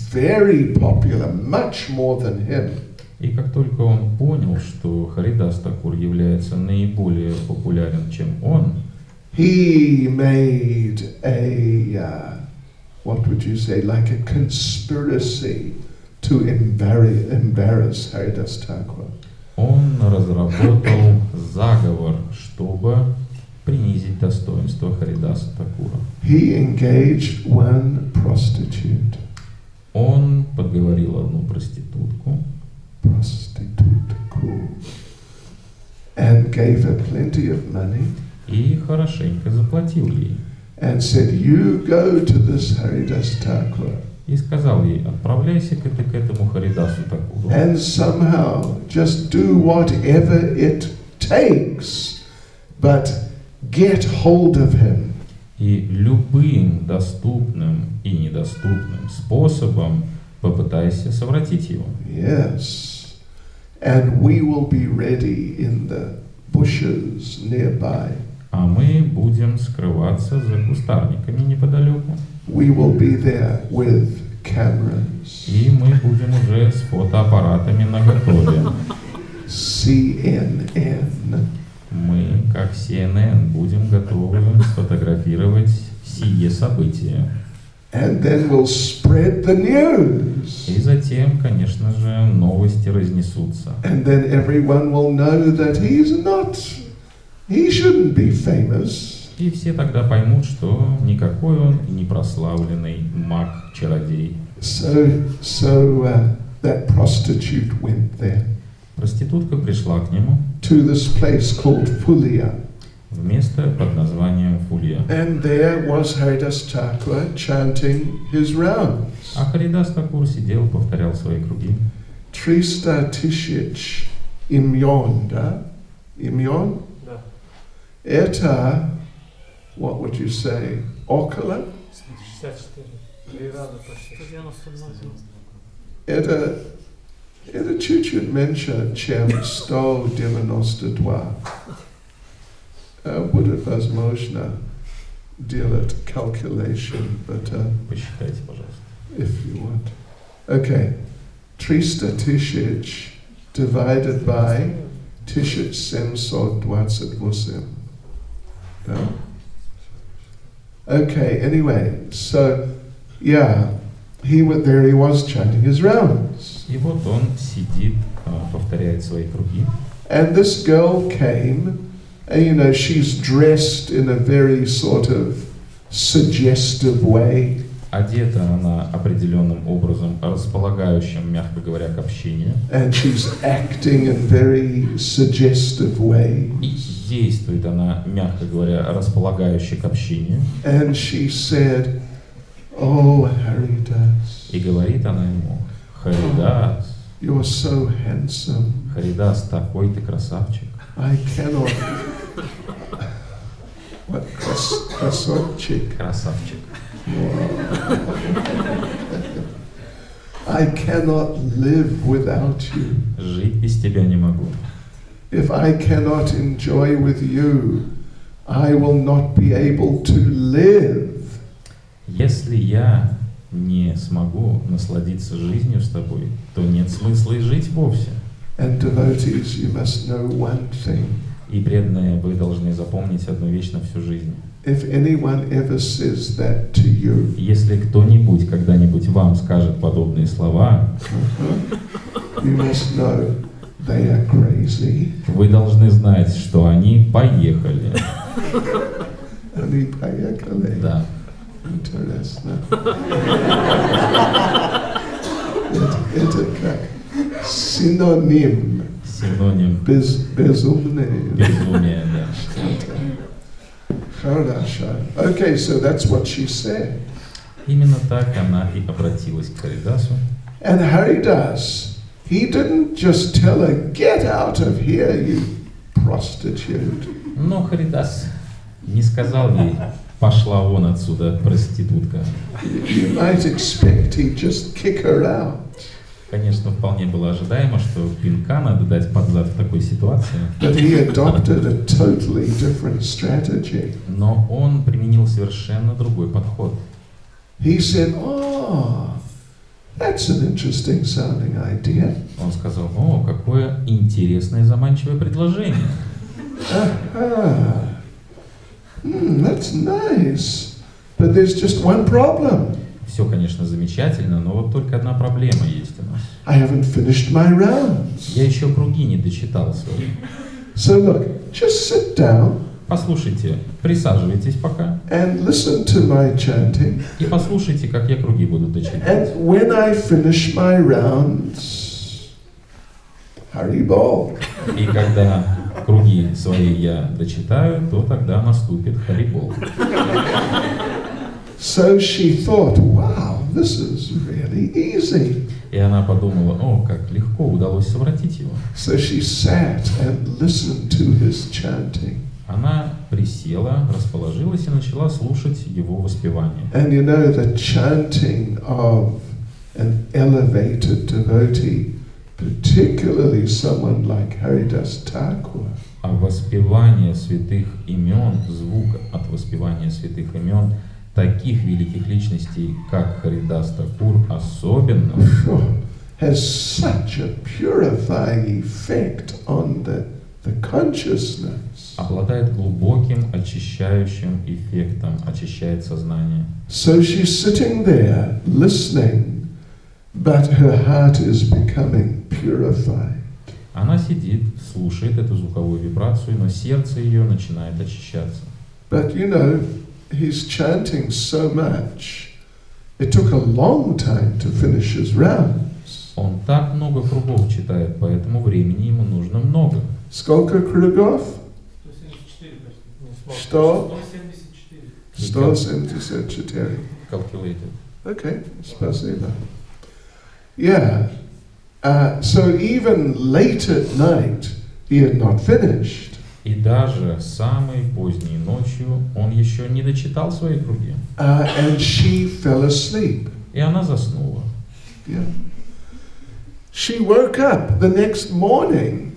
A: very popular, much more than him.
C: И как только он понял, что Харидас Такур является наиболее популярен, чем он,
A: he made a, what would you say, like a conspiracy to embarrass Haridas Thakur.
C: он разработал заговор, чтобы принизить достоинство Харидаса Такура.
A: He engaged one prostitute.
C: Он подговорил одну проститутку,
A: and gave her plenty of money.
C: И хорошенько заплатил ей.
A: And said, you go to this Haridas Thakur.
C: И сказал ей: отправляйся-ка ты к этому Харидасу Такуру.
A: And somehow just do whatever it takes, but get hold of him.
C: И любым доступным и недоступным способом попытайся совратить его.
A: Yes. And we will be ready in the bushes nearby.
C: А мы будем скрываться за кустарниками неподалеку.
A: We will be there with cameras.
C: И мы будем уже с фотоаппаратами наготове.
A: CNN.
C: Мы, как CNN, будем готовы сфотографировать сие события.
A: And then we'll spread the news.
C: И затем, конечно же, новости разнесутся.
A: And then everyone will know that he shouldn't be famous.
C: И все тогда поймут, что никакой он не прославленный маг-чародей.
A: So that prostitute went there.
C: Проститутка пришла к нему
A: To this place called Fulia.
C: в место под названием Фулья.
A: And there was Haridas Thakur chanting his rounds.
C: А Харидас Такур сидел, повторял свои круги.
A: Trista Tishich Imyon, да? Imyon?
B: Да.
A: Это, what would you say, около?
B: 64. 3 раза почти.
A: 92. Это чуть-чуть меньше, чем 192. Будет возможно делать calculation, but
C: Посчитайте, пожалуйста.
A: if you want. Okay. 300 тысяч divided by 1728. Да? Okay, anyway, so, yeah, he was chanting his rounds.
C: И вот он сидит, повторяет свои круги.
A: And this girl came, and you know, she's dressed in a very sort of suggestive way.
C: Одета она определенным образом, располагающим, мягко говоря, к общению.
A: And she's acting in very suggestive ways.
C: И действует она, мягко говоря, располагающе к общению.
A: And she said, "Oh, Haridas."
C: И говорит она ему: Харидас,
A: You're so handsome.
C: Харидас, такой ты красавчик.
A: I cannot. What красавчик?
C: Красавчик.
A: I cannot live without you.
C: Жить без тебя не могу.
A: If I cannot enjoy with you, I will not be able to live.
C: Если я не смогу насладиться жизнью с тобой, то нет смысла и жить вовсе.
A: And devotees, you must know one thing.
C: И преданные, вы должны запомнить одну вещь на всю жизнь.
A: If anyone ever says that to you,
C: Если кто-нибудь когда-нибудь вам скажет подобные слова,
A: you must know they are crazy.
C: вы должны знать, что они поехали.
A: Они поехали.
C: Да.
A: Интересно. Это как синоним.
C: Синоним
A: Безумный.
C: безумия, да.
A: Хорошо. Okay, so that's what she said.
C: Именно так она и обратилась к Харидасу.
A: And Haridas, he didn't just tell her, "Get out of here, you prostitute."
C: Но Харидас не сказал ей: пошла вон отсюда, проститутка.
A: You might expect he'd just kick her out.
C: Конечно, вполне было ожидаемо, что пинка надо дать под зад в такой ситуации.
A: But he adopted a totally different strategy.
C: Но он применил совершенно другой подход.
A: He said, "Oh, that's an interesting sounding idea."
C: Он сказал: о, какое интересное, заманчивое предложение.
A: That's nice. But there's just one problem.
C: Все, конечно, замечательно, но вот только одна проблема есть у нас.
A: I haven't finished my rounds.
C: Я еще круги не дочитал свои.
A: So look, just sit down
C: Послушайте, присаживайтесь пока
A: and listen to my chanting.
C: и послушайте, как я круги буду дочитывать.
A: And when I finish my rounds, Haribol.
C: И когда круги свои я дочитаю, то тогда наступит Харибол.
A: So she thought, wow, this is really easy.
C: И она подумала: о, как легко удалось совратить его.
A: So she sat and listened to his chanting.
C: Она присела, расположилась и начала слушать его воспевание.
A: And you know, the chanting of an elevated devotee, particularly someone like Haridas Thakur,
C: А воспевание святых имен, звук от воспевания святых имен таких великих личностей, как Харидас Такур, особенно
A: has such a purifying effect on the consciousness.
C: обладает глубоким очищающим эффектом, очищает сознание.
A: So she's sitting there listening, but her heart is becoming purified.
C: Она сидит, слушает эту звуковую вибрацию, но сердце ее начинает очищаться.
A: But you know, he's chanting so much, it took a long time to finish his rounds.
C: Он так много кругов читает, поэтому времени ему нужно много.
A: Сколько кругов?
B: 174.
A: 174.
C: Calculated.
A: Okay, спасибо. Yeah. So even late at night, he had not finished.
C: И даже самой поздней ночью он еще не дочитал свои круги.
A: And she fell asleep.
C: И она заснула.
A: Yeah. She woke up the next morning,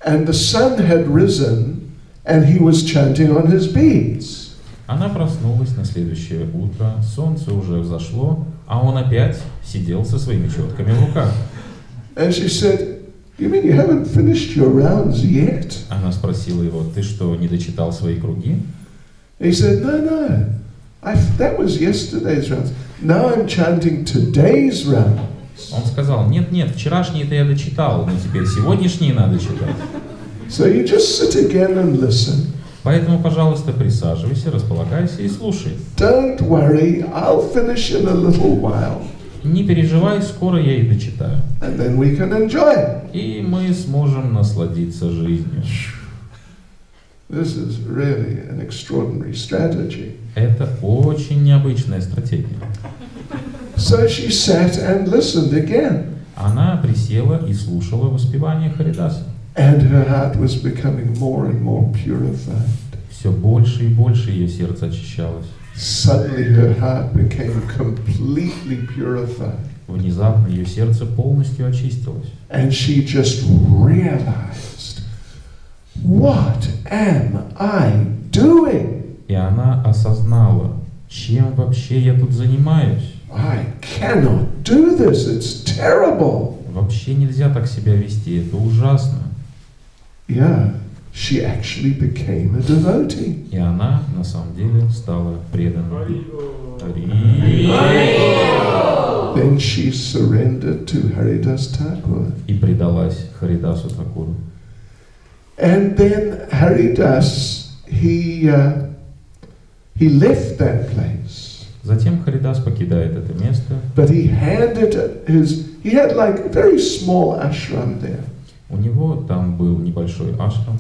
A: and the sun had risen, and he was chanting on his beads.
C: Она проснулась на следующее утро, солнце уже взошло, а он опять сидел со своими четками в руках.
A: And she said, "You mean you haven't finished your rounds yet?"
C: Она спросила его: ты что, не дочитал свои круги?
A: He said, "No, no. That was yesterday's rounds. Now I'm chanting today's round.
C: Он сказал, нет, вчерашние-то я дочитал, но теперь сегодняшние надо читать.
A: So you just sit again and listen.
C: Поэтому, пожалуйста, присаживайся, располагайся и слушай.
A: Don't worry, I'll finish in a little while.
C: Не переживай, скоро я и дочитаю.
A: And then we can enjoy it.
C: И мы сможем насладиться жизнью.
A: This is really an extraordinary strategy.
C: Это очень необычная стратегия.
A: So she sat and listened again.
C: Она присела и слушала воспевание Харидаса.
A: And her heart was becoming more and more purified.
C: Все больше и больше ее сердце очищалось.
A: Suddenly her heart became completely purified.
C: Внезапно ее сердце полностью очистилось.
A: And she just realized, what am I doing?
C: И она осознала, чем вообще я тут занимаюсь.
A: I cannot do this, it's terrible.
C: Вообще нельзя так себя вести, это ужасно.
A: Yeah, she actually became a devotee.
C: И она на самом деле стала преданной.
A: Then she surrendered to Haridas Thakur.
C: И предалась Харидасу Такуру.
A: And then Haridas, he left that place.
C: Затем Харидас покидает это место.
A: But he had like a very small ashram there.
C: У него там был небольшой ашрам.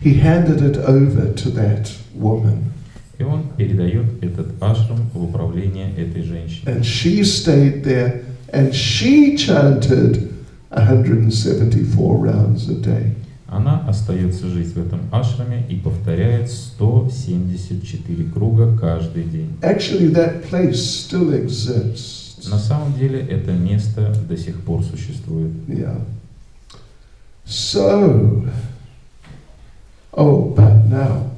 A: He handed it over to that woman.
C: И он передает этот ашрам в управление этой женщине.
A: And she stayed there and she chanted 174 rounds a day.
C: Она остается жить в этом ашраме и повторяет 174 круга каждый день.
A: Actually, that place still exists.
C: На самом деле это место до сих пор существует.
A: Yeah. So, but now,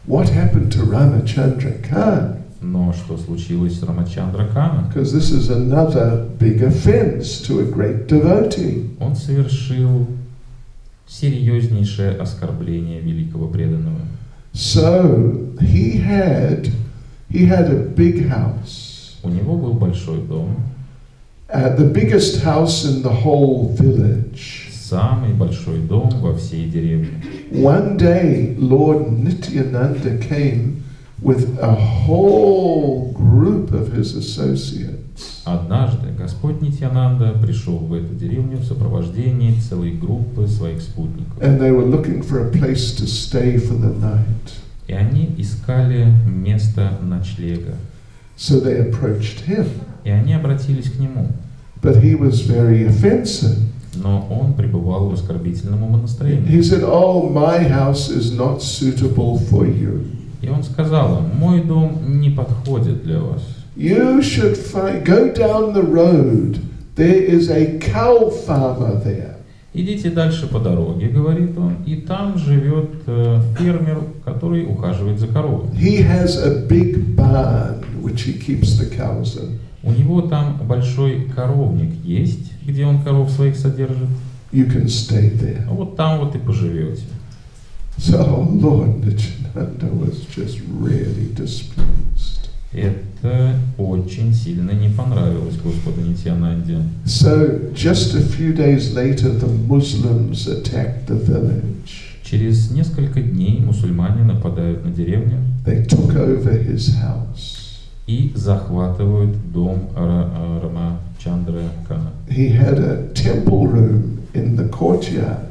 A: what happened to Ramachandra Khan?
C: Но что случилось с Рамачандра Каном?
A: Because this is another big offense to a great devotee.
C: Он совершил серьезнейшее оскорбление великого преданного.
A: So he had a big house.
C: У него был большой дом.
A: The biggest house in the whole village.
C: Самый большой дом во всей деревне.
A: One day, Lord Nityananda came with a whole group of his associates.
C: Однажды Господь Нитьянанда пришел в эту деревню в сопровождении целой группы своих спутников.
A: And they were looking for a place to stay for the night.
C: И они искали место ночлега.
A: So they approached him.
C: И они обратились к нему.
A: But he was very offensive.
C: Но он пребывал в оскорбительном настроении.
A: He said, "Oh, my house is not suitable for you."
C: И он сказал: мой дом не подходит для вас.
A: You should go down the road. There is a cow farmer there.
C: Идите дальше по дороге, говорит он, и там живет фермер, который ухаживает за коровой.
A: He has a big barn which he keeps the cows in.
C: У него там большой коровник есть, где он коров своих содержит.
A: You can stay there.
C: А вот там вот и поживете.
A: So Lord Nityananda was just really displeased.
C: Это очень сильно не понравилось Господу Нитьянанде.
A: So just a few days later, the Muslims attacked the village.
C: Через несколько дней мусульмане нападают на деревню.
A: They took over his house.
C: И захватывают дом Рамачандра Кана.
A: He had a temple room in the courtyard.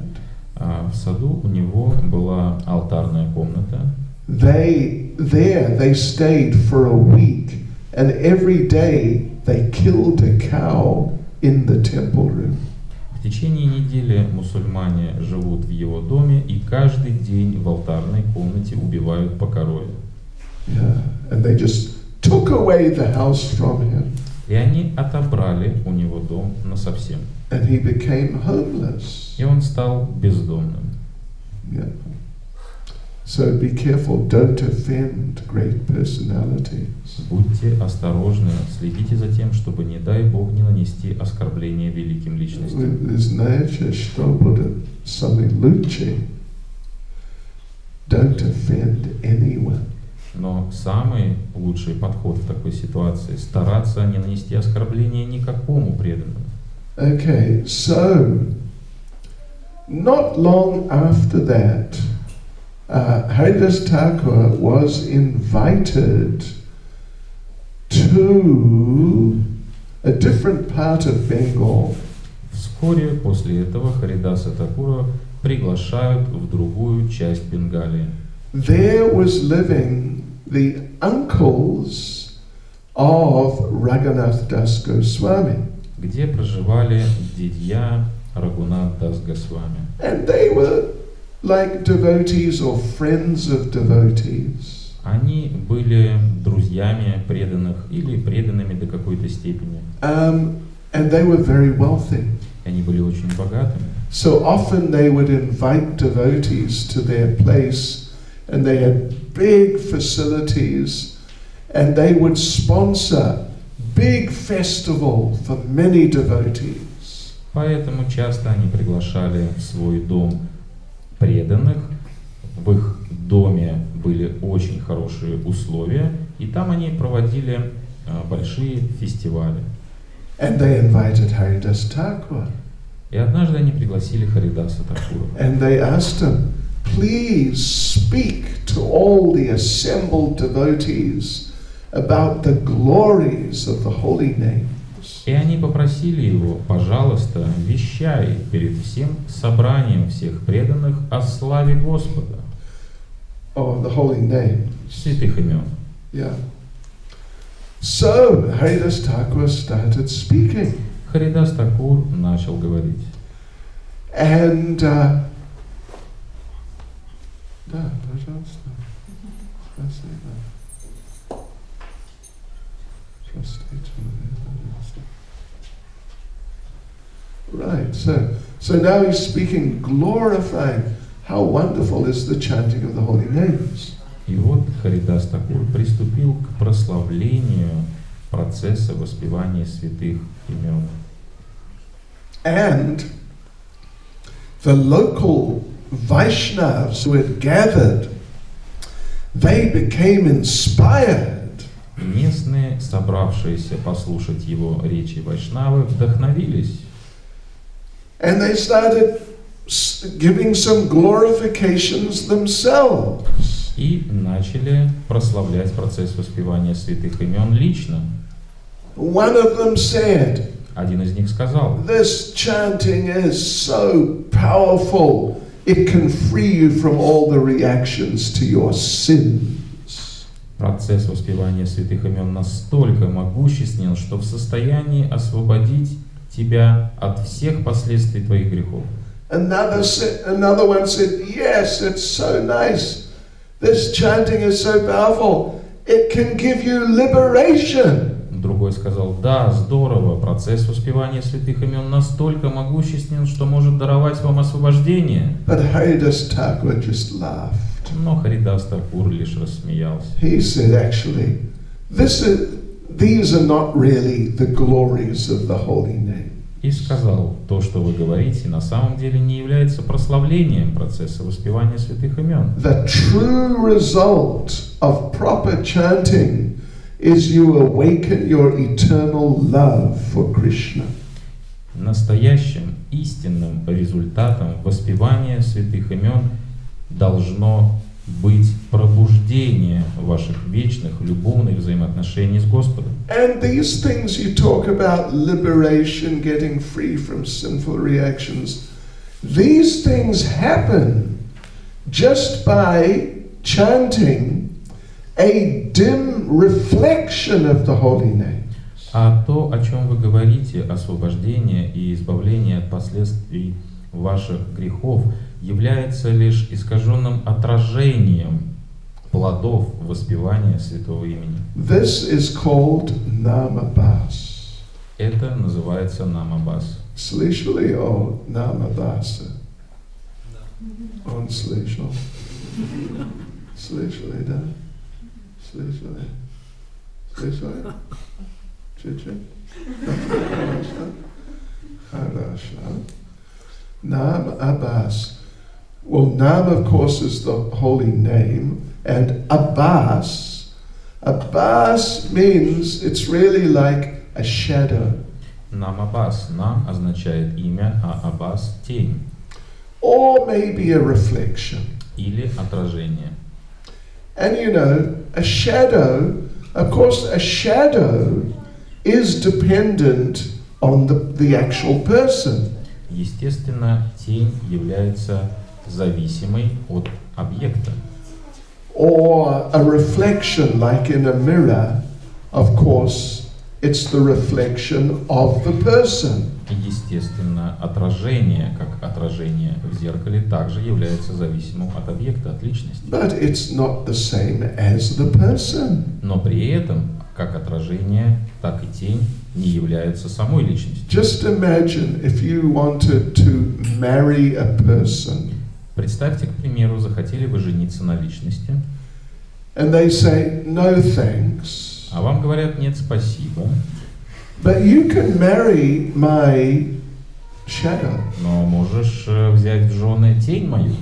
C: В саду у него была алтарная комната.
A: They stayed for a week, and every day they killed a cow in the temple room.
C: В течение недели мусульмане живут в его доме, и каждый день в алтарной комнате убивают по корове.
A: Yeah, and they just took away the house from him.
C: И они отобрали у него дом насовсем.
A: And he became homeless.
C: И он стал бездомным.
A: Yeah. So be careful, don't offend great personalities.
C: Будьте осторожны, следите за тем, чтобы, не дай Бог, не нанести оскорбление великим личностям.
A: Don't offend anyone.
C: Но самый лучший подход в такой ситуации — стараться не нанести оскорбления никакому преданному.
A: Okay, so not long after that, Haridas Thakur was invited to a different part of Bengal.
C: Вскоре после этого Харидаса Такура приглашают в другую часть Бенгалии.
A: There was living the uncles of Raghunath Das Goswami.
C: Где проживали дядья Рагунат Дас Госвами.
A: And they were like devotees or friends of devotees.
C: Они были друзьями преданных или преданными до какой-то степени.
A: And they were very wealthy.
C: Они были очень богатыми.
A: So often they would invite devotees to their place, and they had big facilities, and they would sponsor big festival for many devotees.
C: Поэтому часто они приглашали в свой дом преданных. В их доме были очень хорошие условия, и там они проводили большие фестивали.
A: And they invited Haridas Thakur.
C: И однажды они пригласили Харидаса Такура.
A: And they asked him, please speak to all the assembled devotees about the glories of the holy names.
C: И они попросили его, пожалуйста, вещай перед всем собранием всех преданных о славе Господа.
A: Oh, the holy names.
C: Святых имен.
A: Yeah. So Haridas Thakur started speaking.
C: Харидас Такур начал говорить.
A: And right, so now he's speaking, glorifying how wonderful is the chanting of the holy names.
C: И вот Харидас Такур приступил к прославлению процесса воспевания святых имен.
A: And the local Vaishnavas who had gathered, they became inspired.
C: Местные, собравшиеся послушать его речи вайшнавы, вдохновились.
A: And they started giving some glorifications themselves.
C: И начали прославлять процесс воспевания святых имен лично.
A: One of them said,
C: Один из них сказал:
A: this chanting is so powerful, it can free you from all the reactions to your sins.
C: Процесс воспевания святых имен настолько могущественен, что в состоянии освободить тебя от всех последствий твоих грехов.
A: Another one said, yes, it's so nice. This chanting is so powerful, it can give you liberation.
C: Другой сказал: да, здорово, процесс воспевания святых имен настолько могущественен, что может даровать вам освобождение.
A: But Haridas Thakur just laughed.
C: Но Харидас Такур лишь рассмеялся.
A: He said, actually, these are not really the glories of the holy name.
C: И сказал: то, что вы говорите, на самом деле не является прославлением процесса воспевания святых имен.
A: The true result of proper chanting is you awaken your eternal love for Krishna.
C: Настоящим, истинным результатом воспевания святых имен должно быть пробуждение ваших вечных любовных взаимоотношений с Господом.
A: And these things you talk about, liberation, getting free from sinful reactions, these things happen just by chanting a dim reflection of the holy name.
C: А то, о чем вы говорите, освобождение и избавление от последствий ваших грехов, является лишь искаженным отражением плодов воспевания святого имени.
A: This is called namabas.
C: Это называется намабас.
A: Слышали о намабасе? Он слышал. Слышали, да? Слышали? Слышали? Чуть-чуть? Хорошо. Nam Abbas. Well, Nam, of course, is the holy name, and Abbas. Abbas means it's really like a shadow.
C: Нам Аббас, нам означает имя, а Аббас — тень
A: Or maybe a reflection.
C: или отражение.
A: And you know, a shadow, of course, a shadow is dependent on the actual person.
C: Естественно, тень является зависимой от объекта.
A: Or a reflection, like in a mirror, of course, it's the reflection of the person.
C: Естественно, отражение, как отражение в зеркале, также является зависимым от объекта, от личности.
A: But it's not the same as the person.
C: Но при этом, как отражение, так и тень не являются самой личностью.
A: Just imagine if you wanted to marry a person.
C: Представьте, к примеру, захотели вы жениться на личности,
A: And they say, no thanks.
C: а вам говорят: нет, спасибо,
A: But you can marry my shadow.
C: но можешь взять в жены тень мою.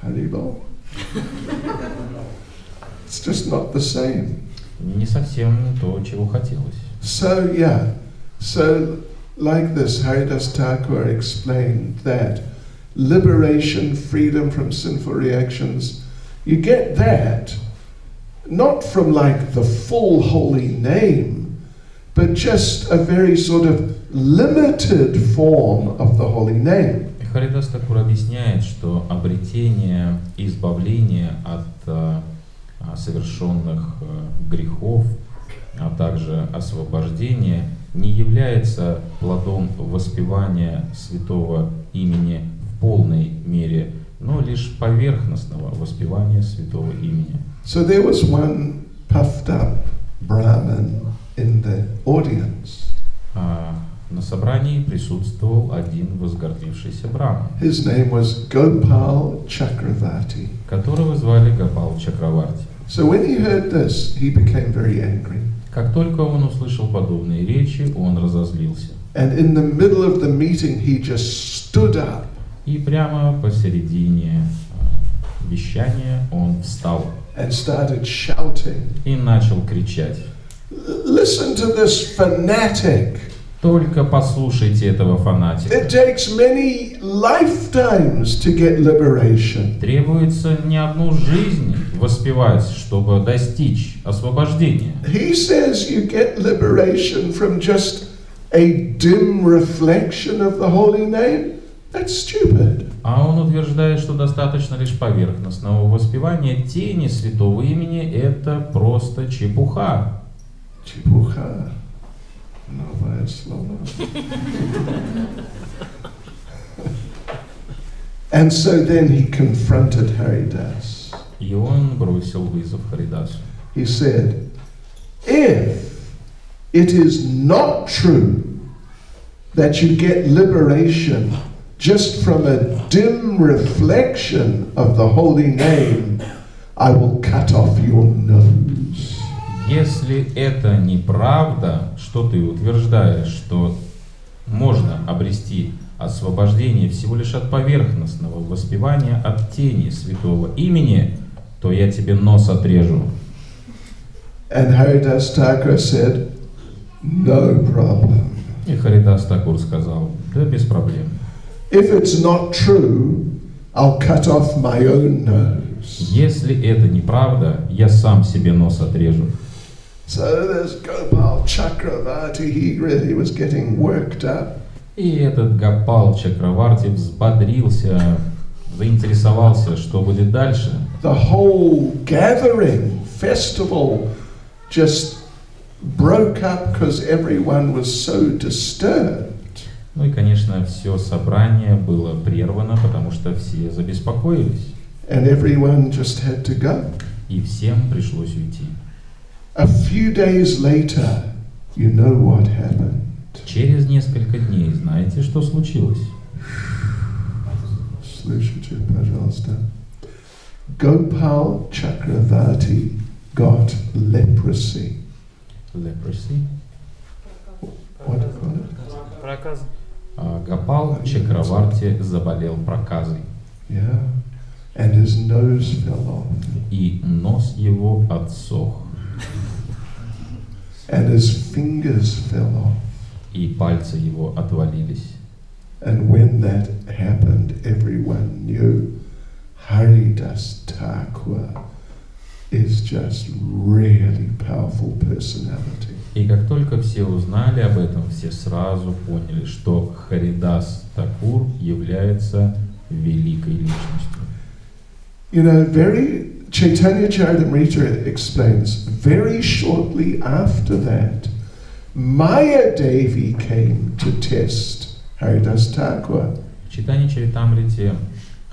A: Haribol. It's just not the same.
C: Не совсем то, чего хотелось.
A: So yeah, so like this, Haridas Thakur explained that liberation, freedom from sinful reactions, you get that not from like the full holy name, but just a very sort of limited form of the holy name.
C: Харидас Такур объясняет, что обретение избавления от совершенных грехов, а также освобождение не является плодом воспевания святого имени в полной мере, но лишь поверхностного воспевания святого имени.
A: So there was one puffed up Brahmin in the audience.
C: На собрании присутствовал один возгордившийся браман,
A: His name was Gopal Chakravarti.
C: которого звали Гопал Чакраварти.
A: So when he heard this, he became very angry.
C: Как только он услышал подобные речи, он разозлился.
A: And in the middle of the meeting, he just stood up.
C: И прямо посередине вещания он встал
A: And started shouting,
C: и начал кричать:
A: listen to this fanatic.
C: только послушайте этого фанатика.
A: It takes many lifetimes to get liberation.
C: Требуется не одну жизнь воспевать, чтобы достичь освобождения.
A: He says you get liberation from just a dim reflection of the holy name. That's stupid.
C: А он утверждает, что достаточно лишь поверхностного воспевания тени святого имени. Это просто чепуха.
A: Чепуха. Новое слово. And so then he confronted Haridas.
C: И он бросил вызов Харидасу.
A: He said, if it is not true that you get liberation just from a dim reflection of the holy name, I will cut off your nose.
C: Если это неправда, что ты утверждаешь, что можно обрести освобождение всего лишь от поверхностного воспевания, от тени святого имени, то я тебе нос отрежу.
A: And Haridas Thakur said, no problem.
C: И Харидас Такур сказал: да без проблем.
A: If it's not true, I'll cut off my own nose.
C: Если это неправда, я сам себе нос отрежу.
A: So there's Gopal Chakravarti, he really was getting worked up.
C: И этот Гопал Чакраварти взбодрился, заинтересовался, что будет дальше.
A: The whole gathering, festival, just broke up because everyone was so disturbed.
C: Ну и, конечно, все собрание было прервано, потому что все забеспокоились.
A: And everyone just had to go.
C: И всем пришлось уйти.
A: A few days later, you know what happened.
C: Через несколько дней знаете, что случилось?
A: Слушайте, пожалуйста. Gopal Chakravarti got leprosy.
C: Leprosy.
A: What do you call it?
B: Проказ.
C: Гопал Чакраварти заболел проказой.
A: Yeah. and his nose fell off,
C: и нос его отсох,
A: and his fingers fell off.
C: и пальцы его отвалились.
A: And when that happened, everyone knew Haridas Thakur is just really powerful personality.
C: И как только все узнали об этом, все сразу поняли, что Харидас Такур является великой личностью.
A: You know, Chaitanya Charitamrita explains, very shortly after that, Maya Devi came to test Haridas Thakur.
C: В Чайтанье Чаритамрите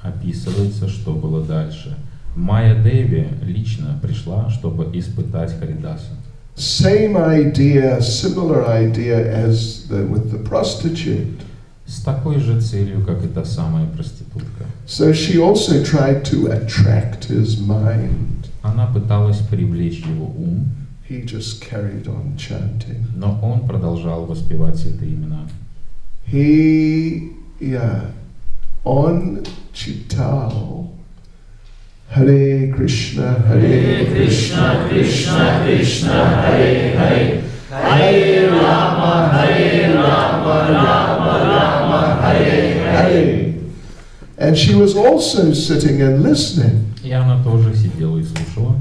C: описывается, что было дальше. Майя Деви лично пришла, чтобы испытать Харидаса.
A: Same idea, similar idea as with the prostitute.
C: С такой же целью, как и та самая проститутка.
A: So she also tried to attract his mind.
C: Она пыталась привлечь его ум.
A: He just carried on chanting.
C: Но он продолжал воспевать святые имена.
A: On Chital, Hare Krishna, Krishna, Krishna, Hare Hare, Hare Rama, Rama Rama, Hare Hare. And she was also sitting and listening.
C: И она тоже сидела и слушала.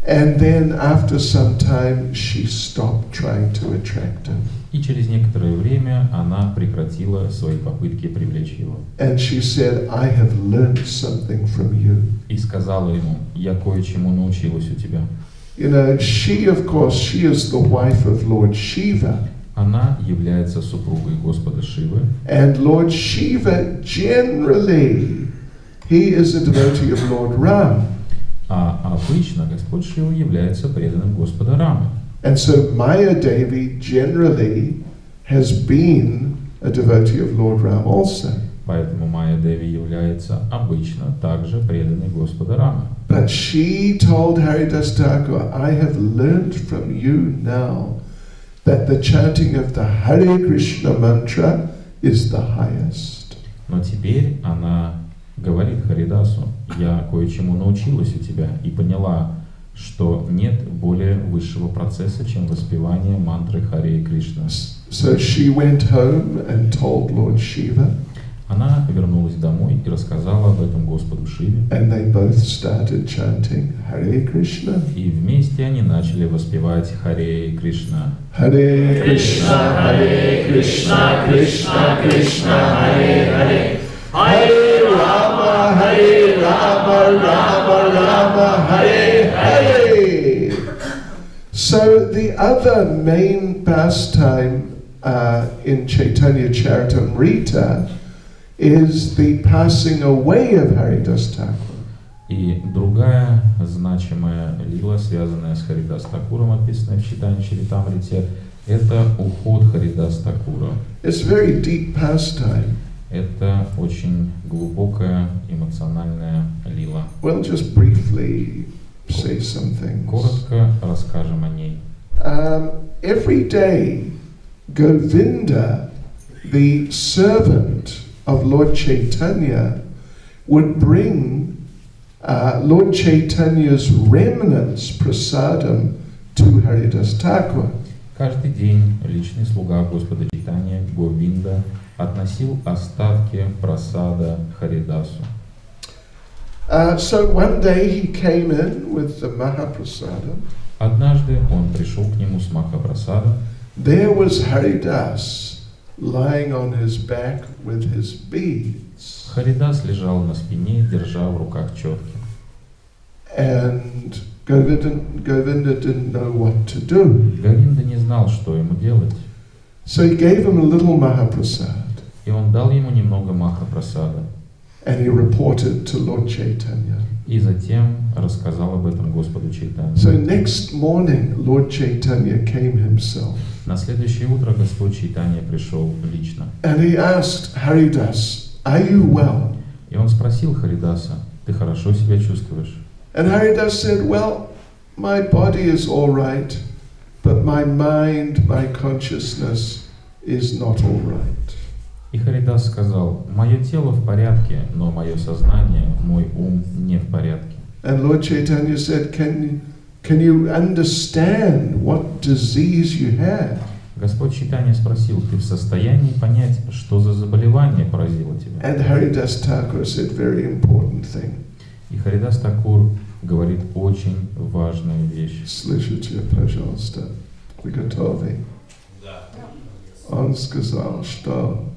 A: And then after some time she stopped trying to attract him.
C: И через некоторое время она прекратила свои попытки привлечь его.
A: And she said, I have learned something from you.
C: И сказала ему: я кое-чему научилась у тебя.
A: You know, she is the wife of Lord Shiva.
C: Она является супругой Господа Шивы.
A: And Lord Shiva generally, he is a devotee of Lord Ram.
C: А обычно Господь Шива является преданным Господа Рамы.
A: And so Maya Devi generally has been a devotee of Lord Ram also.
C: Поэтому Майя Деви является обычно также преданной Господа Рамы.
A: But she told Haridas Thakur, I have learned from you now that the chanting of the Hare Krishna mantra is the highest.
C: Но теперь она говорит Харидасу: я кое-чему научилась у тебя и поняла, что нет более высшего процесса, чем воспевание мантры Харе Кришна.
A: So she went home and told Lord Shiva.
C: Она вернулась домой и рассказала об этом Господу Шиве.
A: And they both started chanting Hare Krishna.
C: И вместе они начали воспевать Харе Кришна.
A: Hare Krishna, Krishna, Krishna, Hare Hare. Hare Rama, Rama, Hare Hare. So the other main pastime in Chaitanya Charitamrita is the passing away of Haridas Thakur.
C: И другая значимая лила, связанная с Харидас Такуром, описанная в Чайтанье Чаритамрите, это уход Харидас Такура.
A: It's very deep pastime.
C: Это очень глубокая эмоциональная лила.
A: We'll just briefly say some things.
C: Коротко расскажем о ней.
A: Every day, Govinda, the servant of Lord Chaitanya, would bring Lord Chaitanya's remnants, prasadam, to Haridas Thakur.
C: Каждый день личный слуга Господа Чайтаньи, Говинда, относил остатки прасада Харидасу.
A: So one day he came in with the Mahaprasadam.
C: Однажды он пришел к нему с Махапрасадом.
A: There was Haridas lying on his back with his beads.
C: Харидас лежал на спине, держа в руках четки.
A: And Govinda didn't know what to do.
C: Говинда не знал, что ему делать.
A: So he gave him a little Mahaprasad.
C: И он дал ему немного Махапрасада.
A: And he reported to Lord Chaitanya.
C: И затем рассказал об этом Господу Чайтанье.
A: So next morning, Lord Chaitanya came himself.
C: На следующее утро Господь Чайтанья пришел лично.
A: And he asked Haridas, are you well?
C: И он спросил Харидаса: ты хорошо себя чувствуешь?
A: And Haridas said, well, my body is all right, but my mind, my consciousness is not all right.
C: И Харидас сказал: мое тело в порядке, но мое сознание, мой ум не в порядке.
A: And Lord Chaitanya said, can you understand what disease you have?
C: Господь Чайтанья спросил: ты в состоянии понять, что за заболевание поразило тебя?
A: And Haridas Thakur said very important thing.
C: И Харидас Такур говорит очень важную вещь.
A: Слышите, пожалуйста, вы готовы? Он сказал, что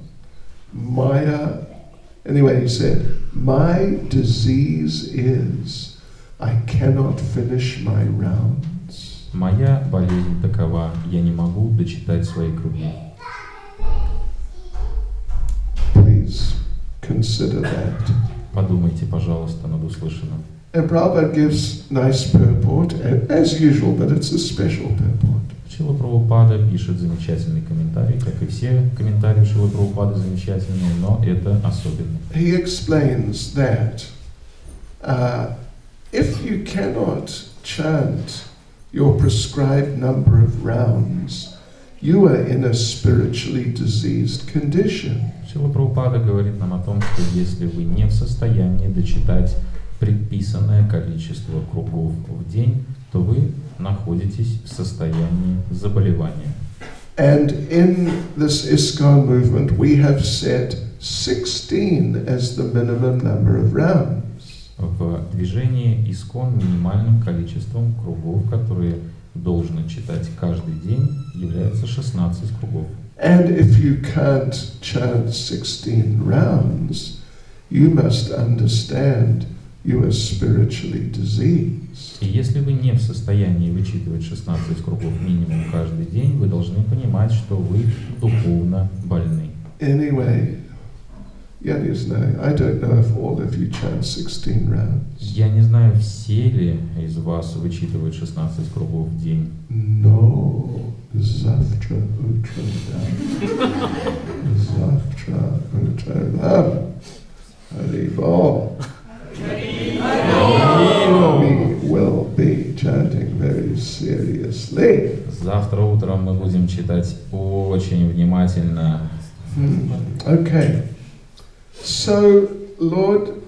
A: anyway, he said, my disease is I cannot finish my rounds.
C: Моя болезнь такова: я не могу дочитать свои круги.
A: Please consider that.
C: Подумайте, пожалуйста, над услышанным.
A: And Prabhupada gives nice purport, as usual, but it's a special purport.
C: Шрила Прабхупада пишет замечательный комментарий, как и все комментарии Шрилы Прабхупады замечательные, но это особенно.
A: He explains that if you cannot chant your prescribed number of rounds, you are in a spiritually diseased condition.
C: Шрила Прабхупада говорит нам о том, что если вы не в состоянии дочитать предписанное количество кругов в день, то вы находитесь в состоянии заболевания.
A: And in this ISKCON movement, we have set 16 as the minimum number of rounds.
C: В движении ИСККОН минимальным количеством кругов, которые должны читать каждый день, является 16 кругов.
A: And if you can't chant 16 rounds, you must understand you are spiritually diseased.
C: И если вы не в состоянии вычитывать 16 кругов минимум каждый день, вы должны понимать, что вы духовно больны.
A: Anyway, я не знаю, I don't know if all of you chant 16 rounds.
C: Я не знаю, все ли из вас вычитывают 16 кругов в день.
A: No, завтра утром. Завтра утром. Haribol. We will be chanting very seriously.
C: Завтра утром мы будем читать очень внимательно.
A: Okay. So, Lord,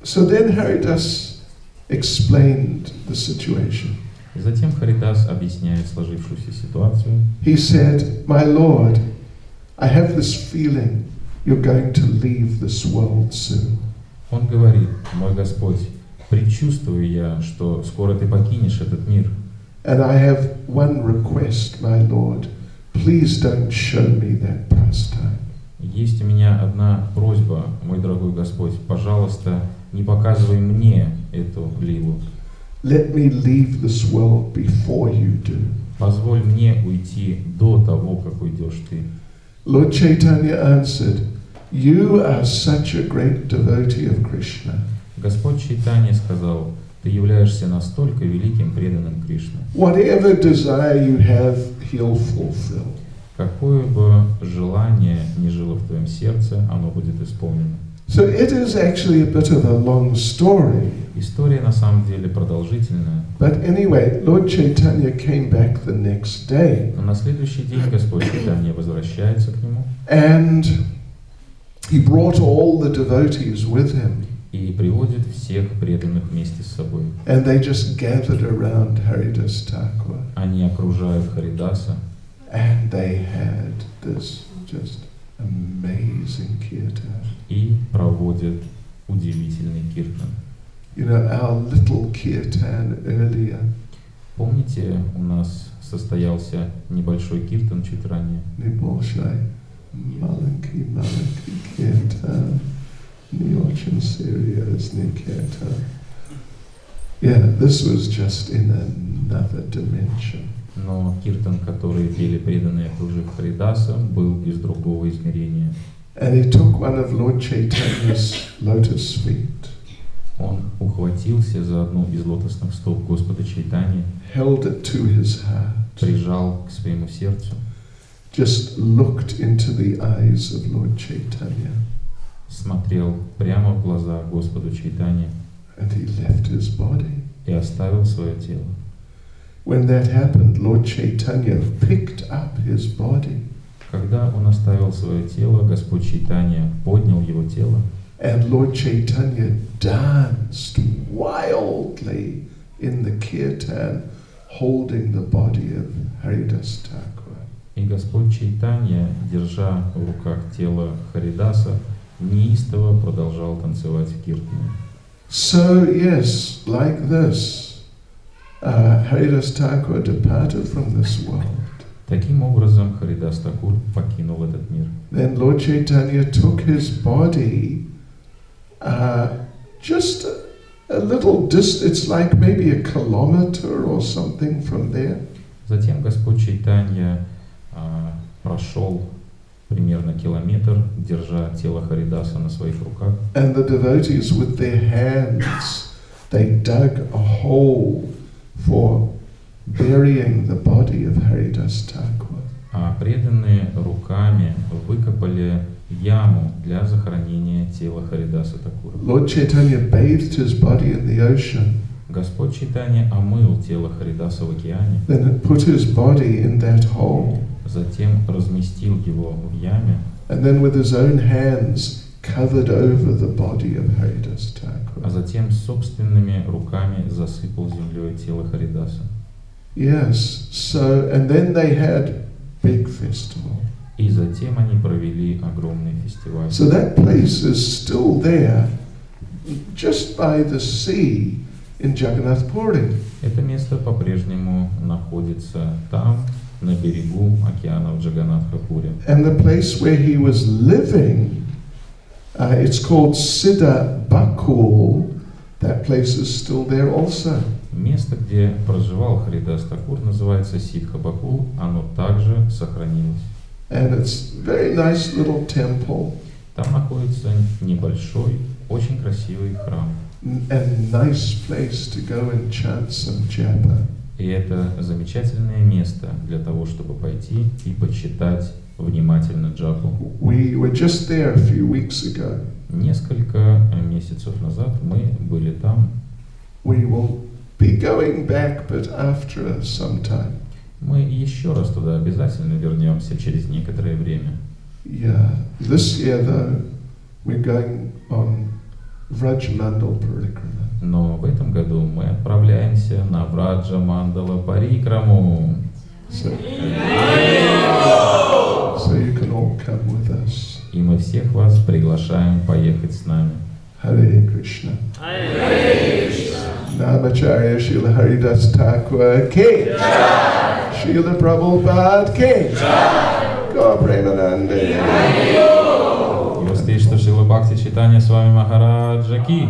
A: so then Haridas explained the situation.
C: И затем Харидас объясняет сложившуюся ситуацию.
A: He said, my Lord, I have this feeling you're going to leave this world soon.
C: Он говорит: мой Господь, предчувствую я, что скоро ты покинешь этот мир.
A: And I have one request, my Lord. Please don't show me that pastime.
C: Есть у меня одна просьба, мой дорогой Господь, пожалуйста, не показывай мне эту лилу.
A: Let me leave this world before you do.
C: Позволь мне уйти до того, как уйдешь ты.
A: Lord Chaitanya answered, you are such a great devotee of Krishna.
C: Господь Чайтанья сказал: ты являешься настолько великим преданным Кришне.
A: Whatever desire you have, he'll fulfill.
C: Какое бы желание ни жило в твоем сердце, оно будет исполнено.
A: So it is actually a bit of a long story.
C: История на самом деле продолжительная.
A: But anyway, Lord Chaitanya came back the next day.
C: Но на следующий день Господь Чайтанья возвращается к нему.
A: And he brought all the devotees with him.
C: И приводит всех преданных вместе с собой.
A: And they just gathered around Haridas Thakur.
C: Они окружают Харидаса.
A: And they had this just amazing kirtan.
C: И проводят удивительный киртан.
A: You know, our little kirtan earlier.
C: Помните, у нас состоялся небольшой киртан чуть ранее?
A: Niboshay, Malanki kirtan, не очень серьезный kirtan. Yeah, this was just in another dimension.
C: Но киртан, который пели преданные, окружив Харидаса, был из другого измерения.
A: And he took one of Lord Chaitanya's lotus feet.
C: Он ухватился за одну из лотосных стоп Господа Чайтаньи,
A: Held it to his heart.
C: прижал к своему сердцу,
A: Just looked into the eyes of Lord Chaitanya.
C: смотрел прямо в глаза Господу Чайтаньи
A: And he left his body.
C: и оставил свое тело.
A: When that happened, Lord Chaitanya picked up his body.
C: Когда он оставил свое тело, Господь Чайтанья поднял его тело,
A: and Lord Chaitanya danced wildly in the kirtan, holding the body of Haridas Thakur.
C: и Господь Чайтанья, держа в руках тело Харидаса, неистово продолжал танцевать в киртане.
A: So yes, like this, Haridas Thakur departed from this world.
C: Takим образом Харидас Такур покинул этот мир.
A: Then Lord Chaitanya took his body just a little distance, like maybe a kilometer or something from there.
C: Затем Господь Чайтанья прошел примерно километр, держа тело Харидаса на своих руках.
A: And the devotees with their hands, they dug a hole for burying the body of Haridas Thakur.
C: А преданные руками выкопали яму для захоронения тела Харидаса Такура.
A: Lord Chaitanya bathed his body in the ocean,
C: Господь Чайтанья омыл тело Харидаса в океане,
A: then put his body in that hole,
C: затем разместил его в яме,
A: and then with his own hands covered over the body of Haridas
C: а
A: Thakur.
C: затем собственными руками засыпал землей тело Харидаса.
A: Yes, so, and then they had big festival.
C: И затем они провели огромный фестиваль.
A: So that place is still there, just by the sea in Jagannath Puri.
C: Это место по-прежнему находится там, на берегу океана в Джаганнатха-пуре.
A: And the place where he was living, it's called Siddha Bakul. That place is still there also.
C: Место, где проживал Харидас Такур, называется Сидха Бакул, оно также сохранилось.
A: And it's a very nice little temple
C: Там находится небольшой, очень красивый храм.
A: and nice place to go and chant some japa.
C: И это замечательное место для того, чтобы пойти и почитать внимательно джапу.
A: We were just there a few weeks ago.
C: Несколько месяцев назад мы были там.
A: We will be going back, but after some time.
C: Мы еще раз туда обязательно вернемся через некоторое время.
A: Yeah, this year though, we're going on Vrajamandal Parikrama.
C: Но в этом году мы отправляемся на Враджа Мандала Парикраму.
A: So you can all come with us.
C: И мы всех вас приглашаем поехать с нами.
A: Hare Krishna. Namacharya Srila Haridas Thakur ki. Srila Prabhupada ki. Gaur Premanande.
C: И вот что Шрила Бхакти Чайтанья Свами Махараджа ки.